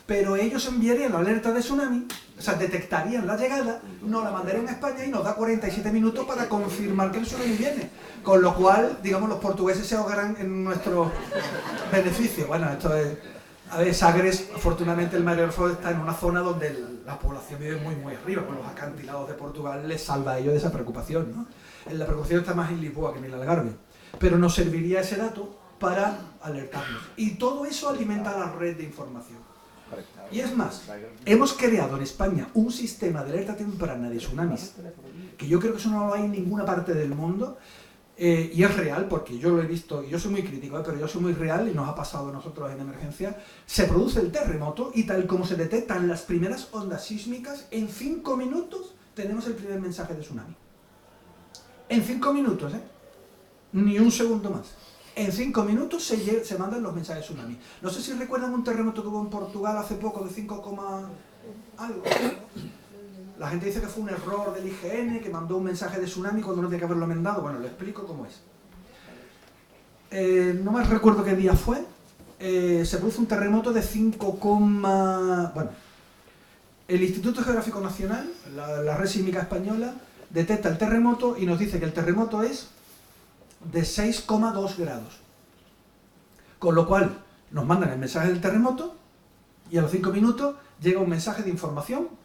pero ellos enviarían la alerta de tsunami, o sea, detectarían la llegada, nos la mandarían a España y nos da 47 minutos para confirmar que el tsunami viene, con lo cual, digamos, los portugueses se ahogarán en nuestro beneficio. Bueno, esto es... A ver, Sagres, afortunadamente el mareógrafo está en una zona donde la población vive muy, muy arriba, con los acantilados de Portugal les salva a ellos de esa preocupación, ¿no? La preocupación está más en Lisboa que en el Algarve, pero nos serviría ese dato para alertarnos. Y todo eso alimenta la red de información. Y es más, hemos creado en España un sistema de alerta temprana de tsunamis, que yo creo que eso no lo hay en ninguna parte del mundo, y es real, porque yo lo he visto, y yo soy muy crítico, pero yo soy muy real, y nos ha pasado a nosotros en emergencia. Se produce el terremoto, y tal como se detectan las primeras ondas sísmicas, en 5 minutos tenemos el primer mensaje de tsunami. En 5 minutos, ni un segundo más. En 5 minutos se mandan los mensajes de tsunami. No sé si recuerdan un terremoto que hubo en Portugal hace poco de 5, algo. La gente dice que fue un error del IGN, que mandó un mensaje de tsunami cuando no tenía que haberlo mandado. Bueno, lo explico cómo es. No me recuerdo qué día fue. Se produce un terremoto de 5, bueno, el Instituto Geográfico Nacional, la Red Sísmica Española, detecta el terremoto y nos dice que el terremoto es de 6,2 grados. Con lo cual, nos mandan el mensaje del terremoto y a los 5 minutos llega un mensaje de información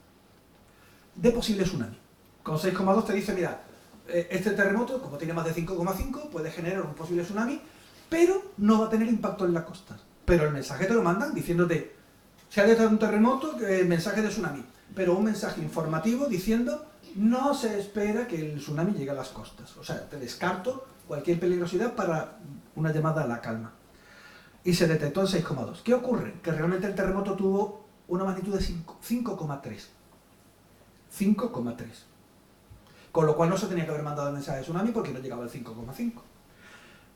de posible tsunami. Con 6,2 te dice, mira, este terremoto, como tiene más de 5,5, puede generar un posible tsunami, pero no va a tener impacto en las costas. Pero el mensaje te lo mandan diciéndote, se ha detectado un terremoto, mensaje de tsunami, pero un mensaje informativo diciendo, no se espera que el tsunami llegue a las costas. O sea, te descarto cualquier peligrosidad para una llamada a la calma. Y se detectó en 6,2. ¿Qué ocurre? Que realmente el terremoto tuvo una magnitud de 5,3. 5,3. Con lo cual no se tenía que haber mandado el mensaje de tsunami porque no llegaba al 5,5.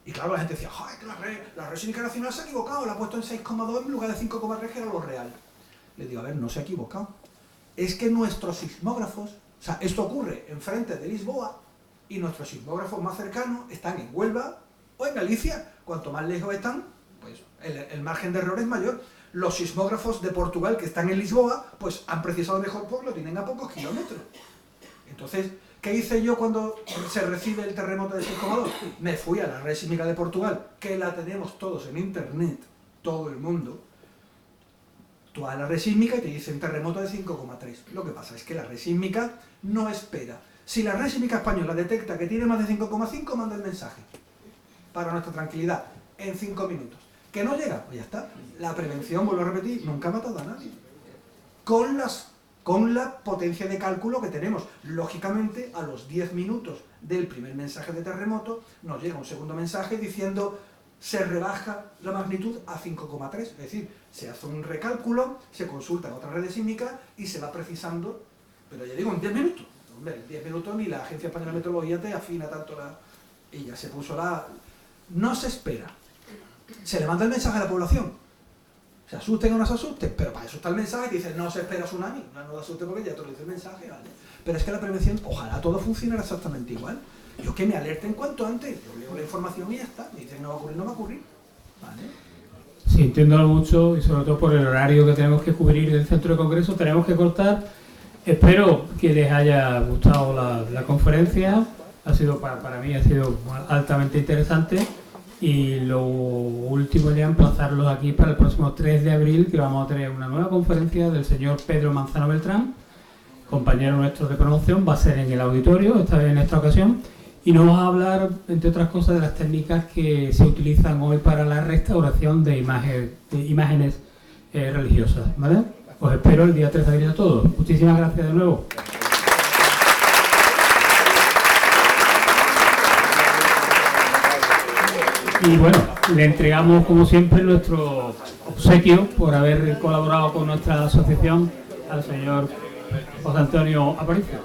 Y claro, la gente decía, ¡ay, que la red sísmica nacional se ha equivocado! La ha puesto en 6,2 en lugar de 5,3, que era lo real. Le digo, a ver, no se ha equivocado. Es que nuestros sismógrafos, o sea, esto ocurre enfrente de Lisboa y nuestros sismógrafos más cercanos están en Huelva o en Galicia. Cuanto más lejos están, pues el margen de error es mayor. Los sismógrafos de Portugal que están en Lisboa, pues han precisado mejor porque lo tienen a pocos kilómetros. Entonces, ¿qué hice yo cuando se recibe el terremoto de 6,2? Me fui a la red sísmica de Portugal, que la tenemos todos en internet, todo el mundo. Tú vas a la red sísmica y te dicen terremoto de 5,3. Lo que pasa es que la red sísmica no espera. Si la red sísmica española detecta que tiene más de 5,5, manda el mensaje. Para nuestra tranquilidad, en 5 minutos. ¿Que no llega? Pues ya está. La prevención, vuelvo a repetir, nunca ha matado a nadie. Con la potencia de cálculo que tenemos. Lógicamente, a los 10 minutos del primer mensaje de terremoto, nos llega un segundo mensaje diciendo se rebaja la magnitud a 5,3. Es decir, se hace un recálculo, se consulta en otras redes sísmicas y se va precisando, pero ya digo, en 10 minutos. Hombre, en 10 minutos ni la Agencia Española de Meteorología te afina tanto la... Y ya se puso la... No se espera. Se le manda el mensaje a la población. Se asusten o no se asusten, pero para eso está el mensaje que dice no se espera tsunami. No te asustes porque ya te lo dice el mensaje, ¿vale? Pero es que la prevención, ojalá todo funcionara exactamente igual. Yo que me alerten cuanto antes, yo leo la información y ya está. Me dicen no va a ocurrir, no va a ocurrir. ¿Vale? Sí, entiendo mucho y sobre todo por el horario que tenemos que cubrir del centro de congreso, tenemos que cortar. Espero que les haya gustado la conferencia. Ha sido para mí ha sido altamente interesante. Y lo último ya emplazarlos aquí para el próximo 3 de abril, que vamos a tener una nueva conferencia del señor Pedro Manzano Beltrán, compañero nuestro de promoción, va a ser en el auditorio, esta vez en esta ocasión, y nos va a hablar, entre otras cosas, de las técnicas que se utilizan hoy para la restauración de imágenes religiosas, ¿vale? Os espero el día 3 de abril a todos. Muchísimas gracias de nuevo. Y bueno, le entregamos como siempre nuestro obsequio por haber colaborado con nuestra asociación al señor José Antonio Aparicio.